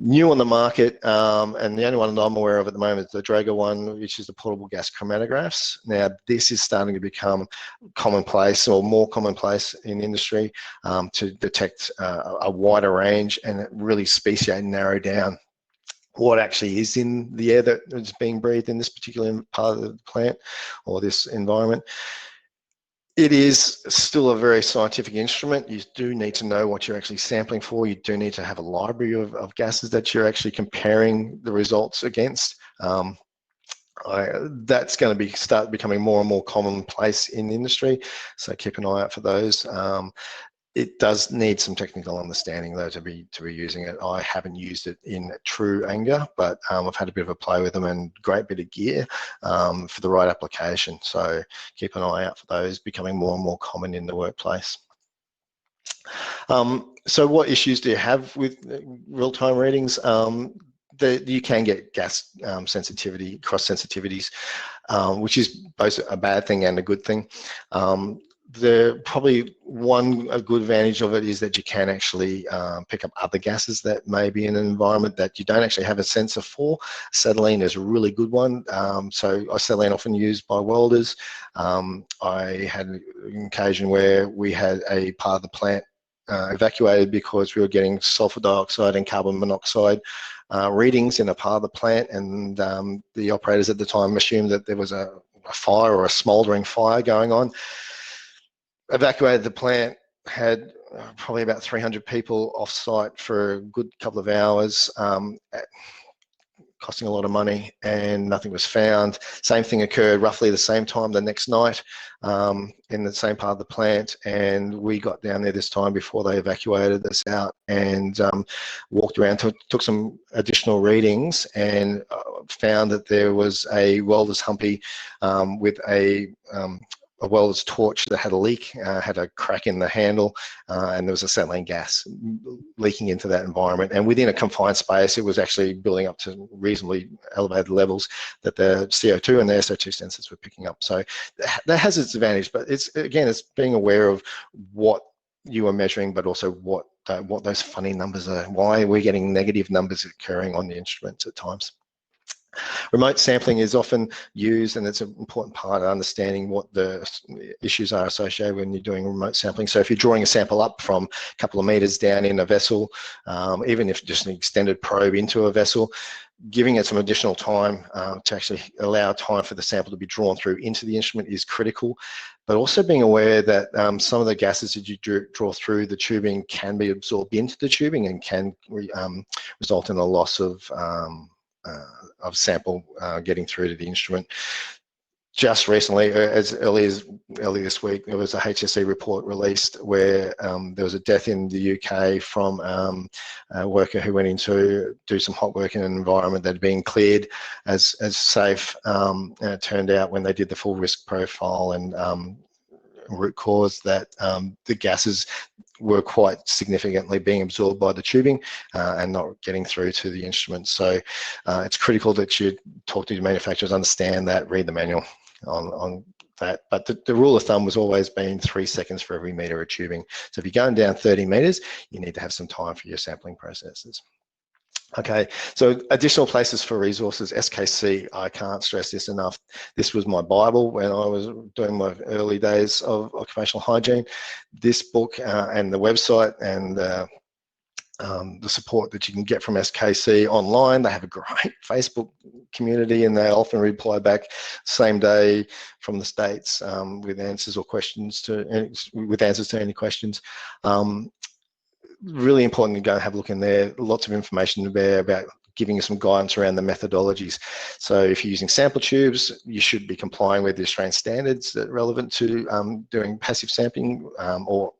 New on the market, and the only one that I'm aware of at the moment is the Draeger one, which is the portable gas chromatographs. Now, this is starting to become commonplace or more commonplace in industry to detect a wider range and really speciate and narrow down what actually is in the air that is being breathed in this particular part of the plant or this environment. It is still a very scientific instrument. You do need to know what you're actually sampling for. You do need to have a library of gases that you're actually comparing the results against. That's going to start becoming more and more commonplace in the industry, so keep an eye out for those. It does need some technical understanding though to be using it. I haven't used it in true anger, but I've had a bit of a play with them, and great bit of gear for the right application. So keep an eye out for those becoming more and more common in the workplace. So what issues do you have with real-time readings? You can get gas sensitivity, cross sensitivities, which is both a bad thing and a good thing. Probably a good advantage of it is that you can actually pick up other gases that may be in an environment that you don't actually have a sensor for. Acetylene is a really good one. So acetylene often used by welders. I had an occasion where we had a part of the plant evacuated because we were getting sulfur dioxide and carbon monoxide readings in a part of the plant, and the operators at the time assumed that there was a fire or a smouldering fire going on. Evacuated the plant, had probably about 300 people off site for a good couple of hours, costing a lot of money, and nothing was found. Same thing occurred roughly the same time the next night in the same part of the plant, and we got down there this time before they evacuated us out, and walked around, took some additional readings, and found that there was a welder's humpy with a welder's torch that had a leak, had a crack in the handle, and there was acetylene gas leaking into that environment. And within a confined space, it was actually building up to reasonably elevated levels that the CO2 and the SO2 sensors were picking up. So that has its advantage, but it's being aware of what you are measuring, but also what those funny numbers are. Why we're getting negative numbers occurring on the instruments at times. Remote sampling is often used, and it's an important part of understanding what the issues are associated when you're doing remote sampling. So if you're drawing a sample up from a couple of meters down in a vessel, even if just an extended probe into a vessel, giving it some additional time to actually allow time for the sample to be drawn through into the instrument is critical. But also being aware that some of the gases that you draw through the tubing can be absorbed into the tubing and can result in a loss of sample getting through to the instrument. Just recently, as early this week, there was a HSE report released where there was a death in the UK from a worker who went in to do some hot work in an environment that had been cleared as safe, and it turned out when they did the full risk profile and root cause that the gases were quite significantly being absorbed by the tubing and not getting through to the instrument. So it's critical that you talk to your manufacturers, understand that, read the manual on that. But the rule of thumb was always been 3 seconds for every meter of tubing. So if you're going down 30 meters, you need to have some time for your sampling processes. Okay, so additional places for resources. SKC, I can't stress this enough. This was my Bible when I was doing my early days of occupational hygiene. This book and the website and the support that you can get from SKC online. They have a great Facebook community, and they often reply back same day from the States with answers or questions with answers to any questions. Really important to go and have a look in there. Lots of information there about giving you some guidance around the methodologies. So if you're using sample tubes, you should be complying with the Australian standards that are relevant to doing passive sampling or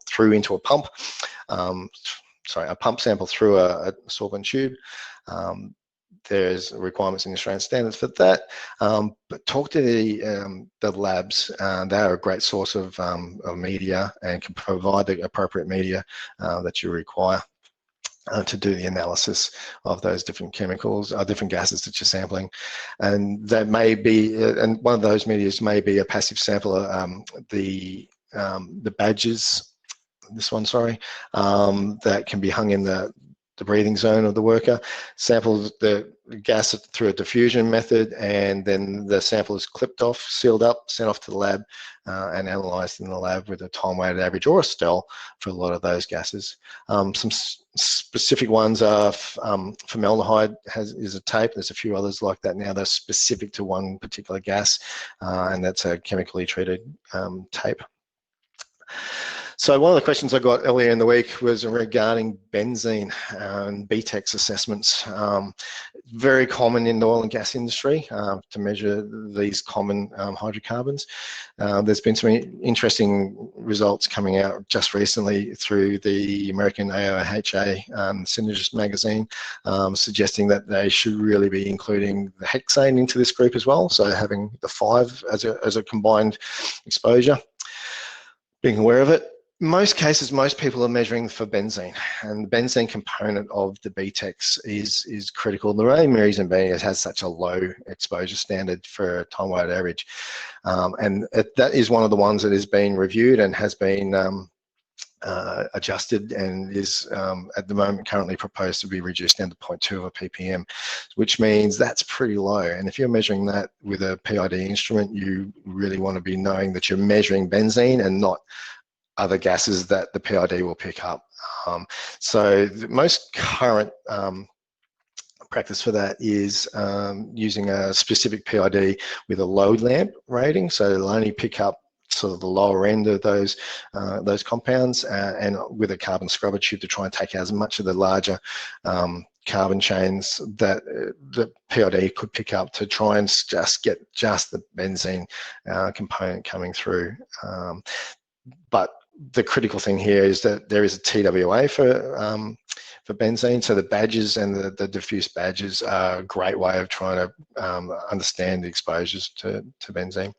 through into a pump. A pump sample through a solvent tube. There's requirements in the Australian standards for that, but talk to the labs. They are a great source of media and can provide the appropriate media that you require to do the analysis of those different chemicals, different gases that you're sampling. And that may be, and one of those medias may be a passive sampler, the badges, this one, sorry, that can be hung in the breathing zone of the worker, samples the gas through a diffusion method, and then the sample is clipped off, sealed up, sent off to the lab, and analysed in the lab with a time-weighted average or a STEL for a lot of those gases. Some specific ones are formaldehyde is a tape. There's a few others like that now. They're specific to one particular gas, and that's a chemically treated tape. So one of the questions I got earlier in the week was regarding benzene and BTEX assessments. Very common in the oil and gas industry to measure these common hydrocarbons. There's been some interesting results coming out just recently through the American AIOH Synergist magazine, suggesting that they should really be including the hexane into this group as well. So having the 5 as a combined exposure, being aware of it. Most cases, most people are measuring for benzene, and the benzene component of the BTEX is critical. The main reason being it has such a low exposure standard for time-weighted average, and that is one of the ones that is being reviewed and has been adjusted, and is at the moment currently proposed to be reduced down to 0.2 of a ppm, which means that's pretty low. And if you're measuring that with a PID instrument, you really want to be knowing that you're measuring benzene and not other gases that the PID will pick up. So the most current practice for that is using a specific PID with a load lamp rating, so it'll only pick up sort of the lower end of those compounds, and with a carbon scrubber tube to try and take out as much of the larger carbon chains that the PID could pick up, to try and just get just the benzene component coming through. But the critical thing here is that there is a TWA for benzene, so the badges and the diffuse badges are a great way of trying to understand the exposures to benzene.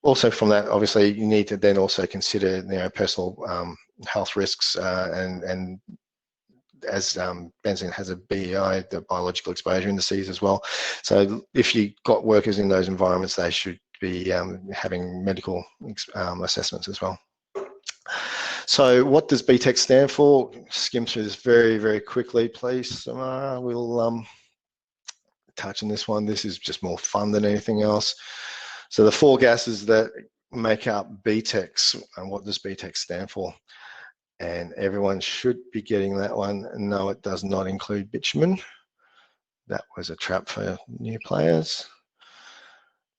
Also from that, obviously, you need to then also consider, personal health risks, and as benzene has a BEI, the biological exposure indices as well. So if you've got workers in those environments, they should be having medical assessments as well. So what does BTEX stand for? Skim through this very, very quickly, please, Samara. We'll touch on this one. This is just more fun than anything else. So the 4 gases that make up BTEX, and what does BTEX stand for? And everyone should be getting that one. No, it does not include bitumen. That was a trap for new players.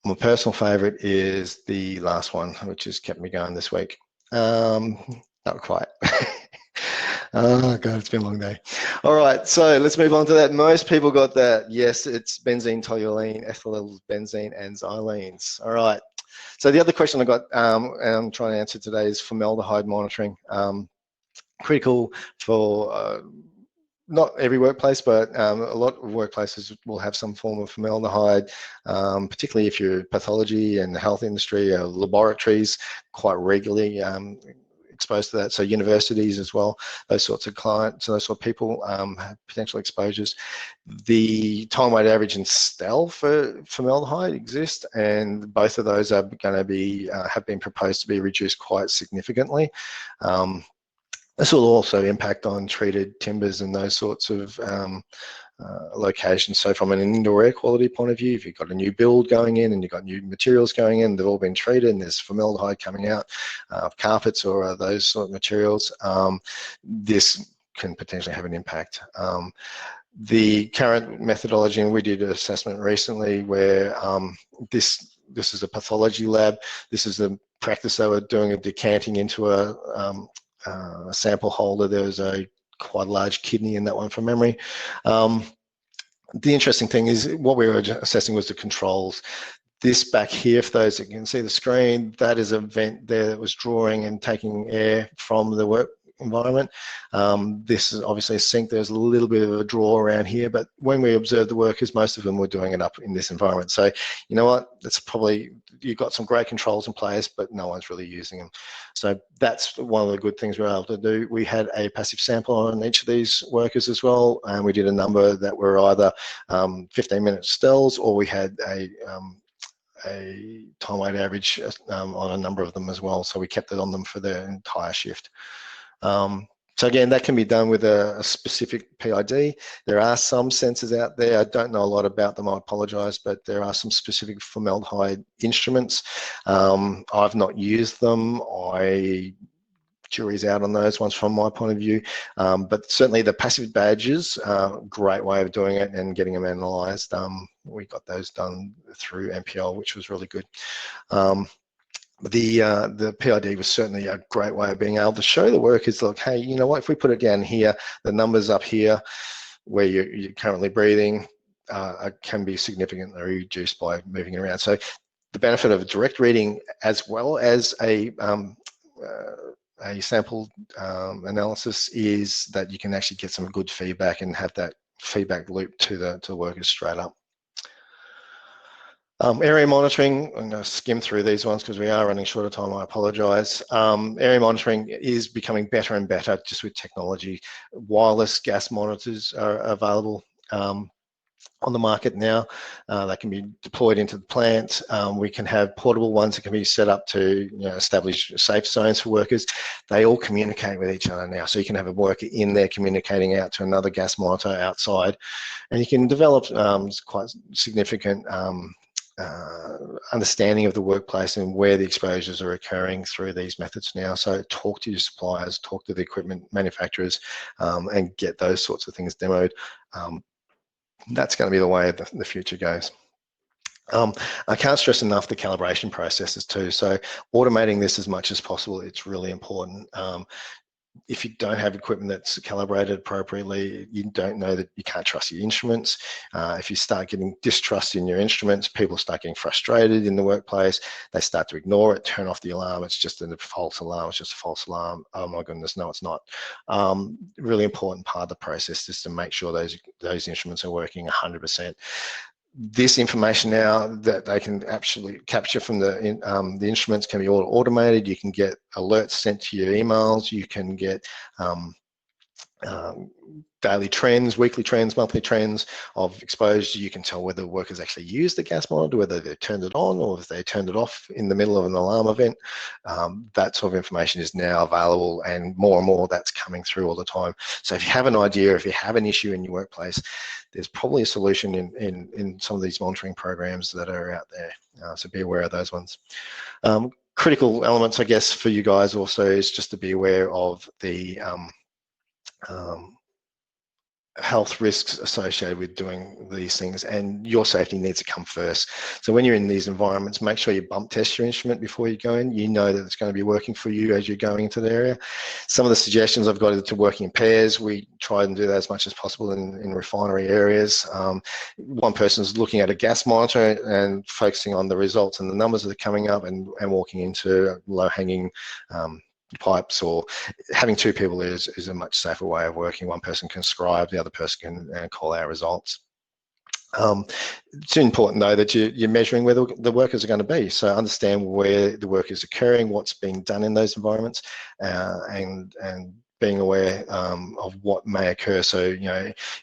My personal favorite is the last one, which has kept me going this week. Not quite. Oh God, it's been a long day. All right, so let's move on to that. Most people got that. Yes, it's benzene, toluene, ethyl benzene, and xylenes. All right. So the other question I got, and I'm trying to answer today, is formaldehyde monitoring. Critical for not every workplace, but a lot of workplaces will have some form of formaldehyde, particularly if you're pathology and the health industry, laboratories quite regularly exposed to that. So universities as well, those sorts of clients, those sort of people have potential exposures. The time-weighted average and STEL for formaldehyde exist, and both of those are going to be have been proposed to be reduced quite significantly. This will also impact on treated timbers and those sorts of locations. So from an indoor air quality point of view, if you've got a new build going in and you've got new materials going in, they've all been treated and there's formaldehyde coming out of carpets or those sort of materials, this can potentially have an impact. The current methodology, and we did an assessment recently where this is a pathology lab. This is the practice they were doing of decanting into a sample holder. There was a quite large kidney in that one from memory. The interesting thing is what we were assessing was the controls. This back here, for those that can see the screen, that is a vent there that was drawing and taking air from the work environment. This is obviously a sink. There's a little bit of a draw around here, but when we observed the workers, most of them were doing it up in this environment. So you know what, that's probably, you've got some great controls in place, but no one's really using them. So that's one of the good things we were able to do. We had a passive sample on each of these workers as well, and we did a number that were either 15-minute stills, or we had a time-weighted average on a number of them as well. So we kept it on them for the entire shift. So again, that can be done with a specific PID. There are some sensors out there. I don't know a lot about them, I apologize, but there are some specific formaldehyde instruments. I've not used them. Jury's out on those ones from my point of view, but certainly the passive badges are a great way of doing it and getting them analysed. We got those done through MPL, which was really good. the PID was certainly a great way of being able to show the workers, look, hey, you know what, if we put it down here, the numbers up here where you're currently breathing can be significantly reduced by moving around. So the benefit of a direct reading as well as a sample analysis is that you can actually get some good feedback and have that feedback loop to the workers straight up. Area monitoring, I'm going to skim through these ones because we are running short of time, I apologise. Area monitoring is becoming better and better just with technology. Wireless gas monitors are available on the market now. They can be deployed into the plant. We can have portable ones that can be set up to establish safe zones for workers. They all communicate with each other now. So you can have a worker in there communicating out to another gas monitor outside, and you can develop quite significant understanding of the workplace and where the exposures are occurring through these methods now. So talk to your suppliers, talk to the equipment manufacturers, and get those sorts of things demoed. That's going to be the way the future goes. I can't stress enough the calibration processes too. So automating this as much as possible, it's really important. If you don't have equipment that's calibrated appropriately, you don't know that you can't trust your instruments. If you start getting distrust in your instruments, people start getting frustrated in the workplace. They start to ignore it, turn off the alarm. It's just a false alarm. It's just a false alarm. Oh my goodness, no, it's not. Really important part of the process is to make sure those instruments are working 100%. This information now that they can actually capture from the instruments can be all automated. You can get alerts sent to your emails. You can get daily trends, weekly trends, monthly trends of exposure. You can tell whether workers actually use the gas monitor, whether they turned it on or if they turned it off in the middle of an alarm event. That sort of information is now available, and more that's coming through all the time. So if you have an idea, if you have an issue in your workplace, there's probably a solution in some of these monitoring programs that are out there. So be aware of those ones. Critical elements, I guess, for you guys also is just to be aware of the health risks associated with doing these things, and your safety needs to come first. So when you're in these environments, make sure you bump test your instrument before you go in. You know that it's going to be working for you as you're going into the area. Some of the suggestions I've got are to working in pairs. We try and do that as much as possible in refinery areas. One person's looking at a gas monitor and focusing on the results and the numbers that are coming up, and walking into low-hanging pipes, or having two people is a much safer way of working. One person can scribe, the other person can call out results. It's important though that you're measuring where the workers are going to be, so understand where the work is occurring, what's being done in those environments, and being aware of what may occur. So,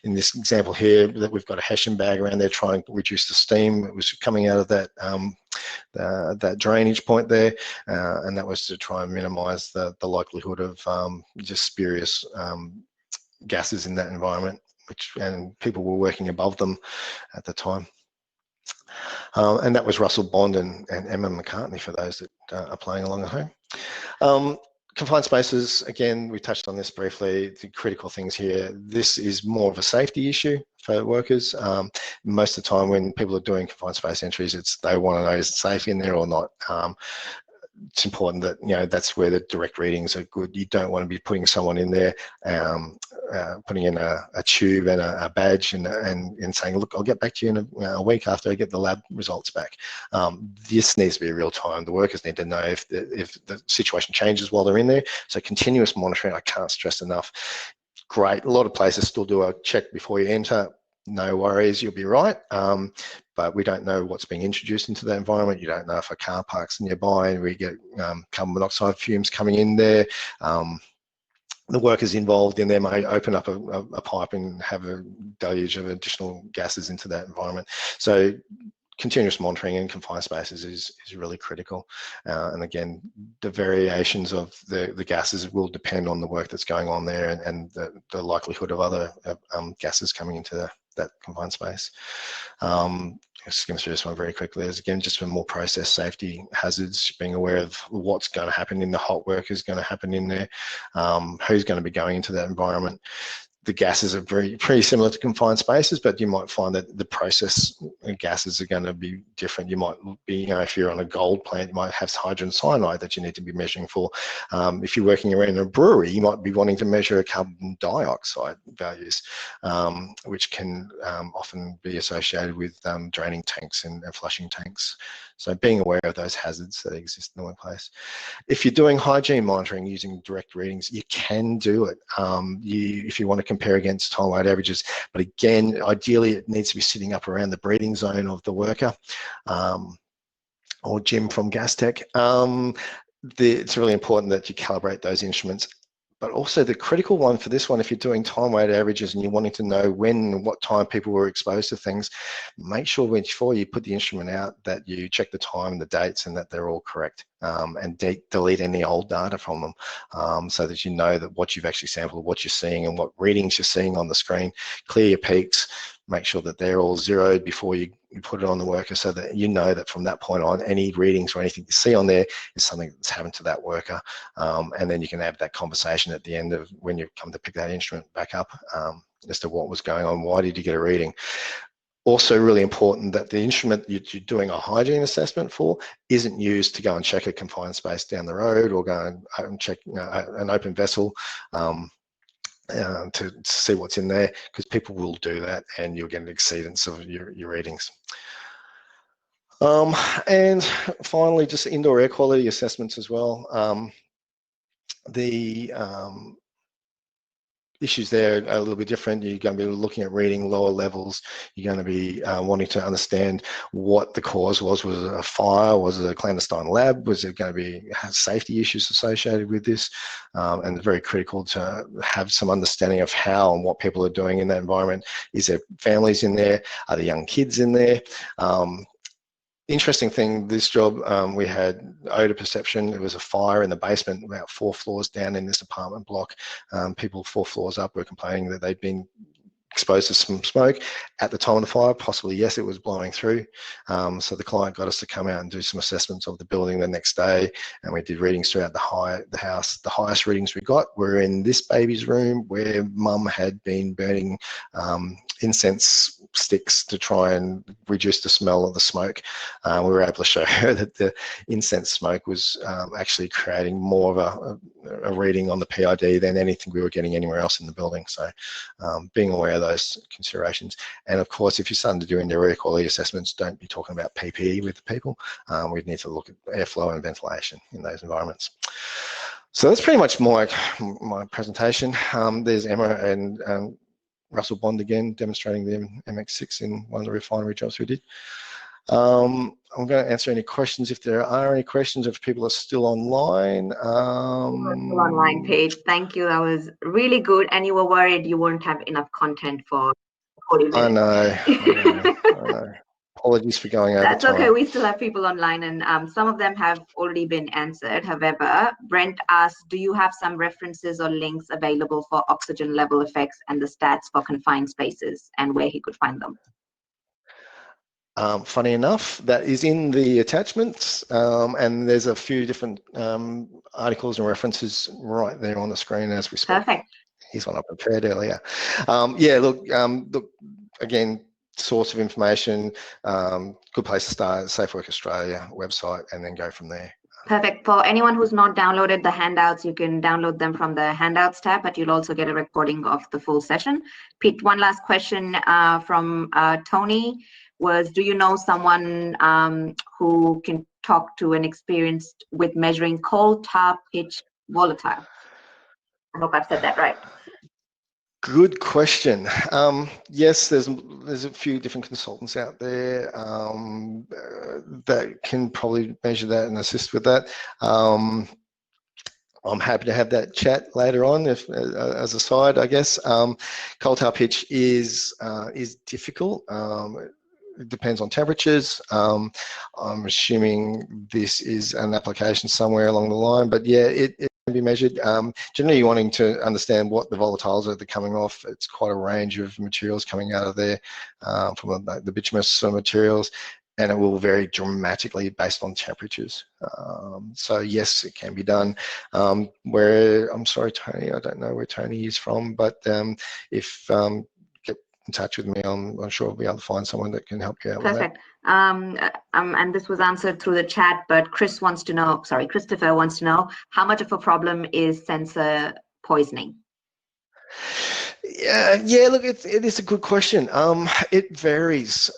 in this example here, that we've got a Hessian bag around there trying to reduce the steam. It was coming out of that that drainage point there, and that was to try and minimise the likelihood of just spurious gases in that environment, and people were working above them at the time. And that was Russell Bond and Emma McCartney, for those that are playing along at home. Confined spaces, again, we touched on this briefly. The critical things here, this is more of a safety issue for workers. Most of the time when people are doing confined space entries, they want to know, is it safe in there or not? It's important that that's where the direct readings are good. You don't want to be putting someone in there, putting in a tube and a badge and saying, look, I'll get back to you in a week after I get the lab results back. This needs to be real time. The workers need to know if the situation changes while they're in there. So continuous monitoring, I can't stress enough. Great. A lot of places still do a check before you enter. No worries, you'll be right. But we don't know what's being introduced into that environment. You don't know if a car parks nearby and we get carbon monoxide fumes coming in there. The workers involved in there may open up a pipe and have a deluge of additional gases into that environment. So continuous monitoring in confined spaces is really critical. And again, the variations of the gases will depend on the work that's going on there, and the likelihood of other gases coming into that confined space. Just skim through this one very quickly. There's again just some more process safety hazards, being aware of what's going to happen in the hot work is going to happen in there, who's going to be going into that environment. the gases are pretty similar to confined spaces, but you might find that the process gases are going to be different. You might be, if you're on a gold plant, you might have hydrogen cyanide that you need to be measuring for. If you're working around a brewery, you might be wanting to measure carbon dioxide values, which can often be associated with draining tanks and flushing tanks. So being aware of those hazards that exist in the workplace. If you're doing hygiene monitoring using direct readings, you can do it if you want to compare against time-weighted averages. But again, ideally, it needs to be sitting up around the breathing zone of the worker, or Jim from Gas Tech. It's really important that you calibrate those instruments. But also the critical one for this one, if you're doing time-weighted averages and you're wanting to know when and what time people were exposed to things, make sure before you put the instrument out that you check the time and the dates and that they're all correct, and delete any old data from them, so that you know that what you've actually sampled, what you're seeing and what readings you're seeing on the screen. Clear your peaks, make sure that they're all zeroed before you put it on the worker, so that you know that from that point on, any readings or anything you see on there is something that's happened to that worker. And then you can have that conversation at the end of when you come to pick that instrument back up, as to what was going on, why did you get a reading. Also really important that the instrument you're doing a hygiene assessment for isn't used to go and check a confined space down the road, or go and check an open vessel, to see what's in there, because people will do that and you'll get an exceedance of your readings. And finally, just indoor air quality assessments as well. The issues there are a little bit different. You're going to be looking at reading lower levels. You're going to be wanting to understand what the cause was. Was it a fire? Was it a clandestine lab? Was it going to have safety issues associated with this? And it's very critical to have some understanding of how and what people are doing in that environment. Is there families in there? Are there young kids in there? Interesting thing, this job, we had odor perception. It was a fire in the basement about 4 floors down in this apartment block. People 4 floors up were complaining that they'd been exposed to some smoke at the time of the fire. Possibly, yes, it was blowing through. So the client got us to come out and do some assessments of the building the next day, and we did readings throughout the house. The highest readings we got were in this baby's room, where mum had been burning incense sticks to try and reduce the smell of the smoke. We were able to show her that the incense smoke was actually creating more of a reading on the PID than anything we were getting anywhere else in the building. So being aware of those considerations. And of course, if you're starting to do indoor air quality assessments, don't be talking about PPE with the people. We need to look at airflow and ventilation in those environments. So that's pretty much my presentation. There's Emma and Russell Bond again, demonstrating the MX6 in one of the refinery jobs we did. I'm going to answer any questions if there are any questions, if people are still online. Still online, Paige. Thank you. That was really good. And you were worried you won't have enough content for 40 minutes. I know. Apologies for going over That's time. okay. We still have people online, and some of them have already been answered. However, Brent asked, do you have some references or links available for oxygen level effects and the stats for confined spaces, and where he could find them? Funny enough, that is in the attachments, and there's a few different articles and references right there on the screen as we speak. Perfect. Here's one I prepared earlier. Yeah, look, again, source of information, good place to start, Safe Work Australia website, and then go from there. Perfect. For anyone who's not downloaded the handouts, you can download them from the handouts tab, but you'll also get a recording of the full session. Pete, one last question from Tony was, do you know someone who can talk to and experienced with measuring coal tar pitch volatile? I hope I've said that right. Good question. Yes, there's a few different consultants out there that can probably measure that and assist with that. I'm happy to have that chat later on, if as a side, I guess. Coal tar pitch is difficult. It depends on temperatures. I'm assuming this is an application somewhere along the line, but yeah, it can be measured. Generally, you're wanting to understand what the volatiles are that are coming off. It's quite a range of materials coming out of there, from the bituminous materials. and it will vary dramatically based on temperatures. So yes, it can be done. I'm sorry, Tony, I don't know where Tony is from, but if get in touch with me, I'm sure I'll be able to find someone that can help you out with that. Perfect. And this was answered through the chat, but Christopher wants to know how much of a problem is sensor poisoning? Yeah, look, it is a good question. It varies,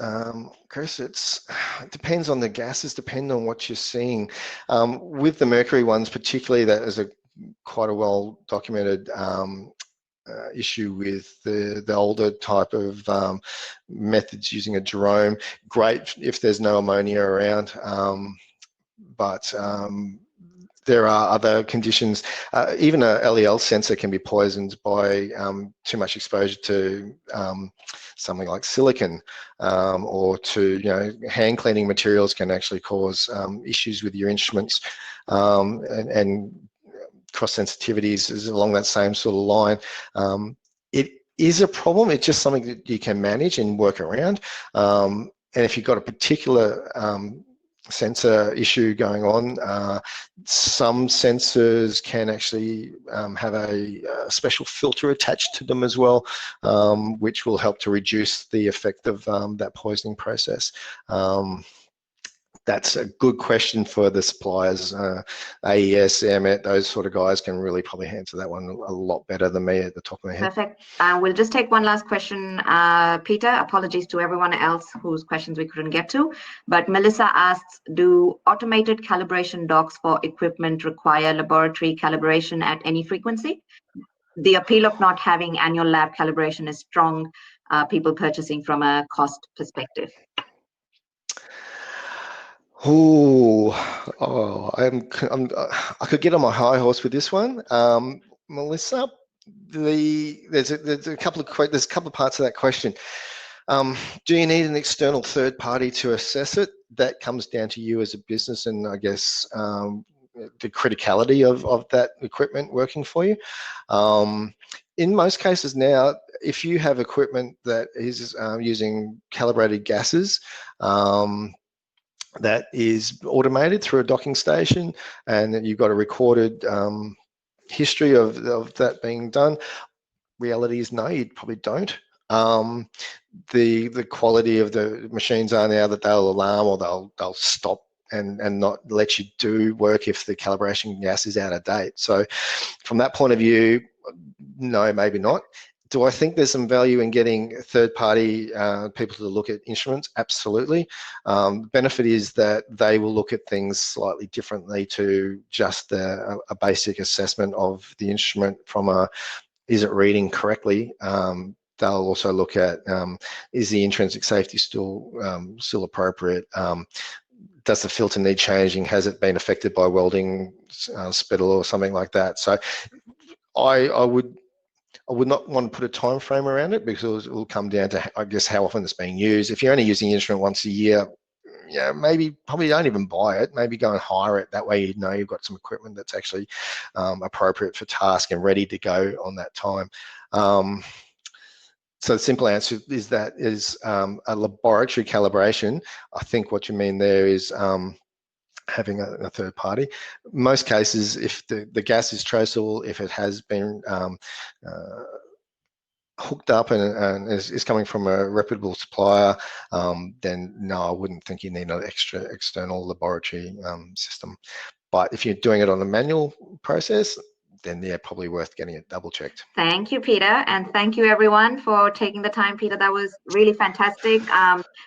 Chris. It depends on the gases, depending on what you're seeing. With the mercury ones, particularly, that is quite a well documented issue with the older type of methods using a Jerome. Great if there's no ammonia around, but there are other conditions. Even a LEL sensor can be poisoned by too much exposure to something like silicon, or to hand cleaning materials can actually cause issues with your instruments, and cross sensitivities is along that same sort of line. It is a problem. It's just something that you can manage and work around. And if you've got a particular sensor issue going on, some sensors can actually have a special filter attached to them as well, which will help to reduce the effect of that poisoning process. That's a good question for the suppliers. AES, AMET, those sort of guys can really probably answer that one a lot better than me at the top of my head. Perfect. We'll just take one last question, Peter. Apologies to everyone else whose questions we couldn't get to. But Melissa asks, do automated calibration docks for equipment require laboratory calibration at any frequency? The appeal of not having annual lab calibration is strong, people purchasing from a cost perspective. I could get on my high horse with this one, Melissa. There's a couple of parts of that question. Do you need an external third party to assess it? That comes down to you as a business, and I guess the criticality of that equipment working for you. In most cases now, if you have equipment that is using calibrated gases, that is automated through a docking station, and that you've got a recorded history of that being done, reality is no, you probably don't. The quality of the machines are now that they'll alarm, or they'll stop and not let you do work if the calibration gas is out of date. So from that point of view, no, maybe not. Do I think there's some value in getting third-party people to look at instruments? Absolutely. The benefit is that they will look at things slightly differently to just a basic assessment of the instrument from is it reading correctly? They'll also look at, is the intrinsic safety still appropriate? Does the filter need changing? Has it been affected by welding spittle or something like that? So I would not want to put a time frame around it, because it will come down to, I guess, how often it's being used. If you're only using the instrument once a year, probably don't even buy it. Maybe go and hire it. That way, you've got some equipment that's actually appropriate for task and ready to go on that time. So the simple answer is that is a laboratory calibration. I think what you mean there is having a third party. Most cases, if the gas is traceable, if it has been hooked up and is coming from a reputable supplier, then no, I wouldn't think you need an extra external laboratory system. But if you're doing it on a manual process, then yeah, probably worth getting it double checked. Thank you, Peter, and thank you everyone for taking the time. Peter, that was really fantastic.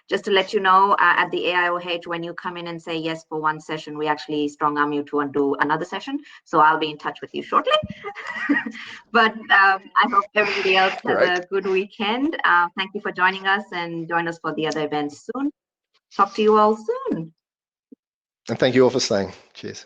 Just to let you know, at the AIOH, when you come in and say yes for one session, we actually strong arm you to do another session. So I'll be in touch with you shortly. But I hope everybody else has a good weekend. Thank you for joining us, and join us for the other events soon. Talk to you all soon. And thank you all for staying. Cheers.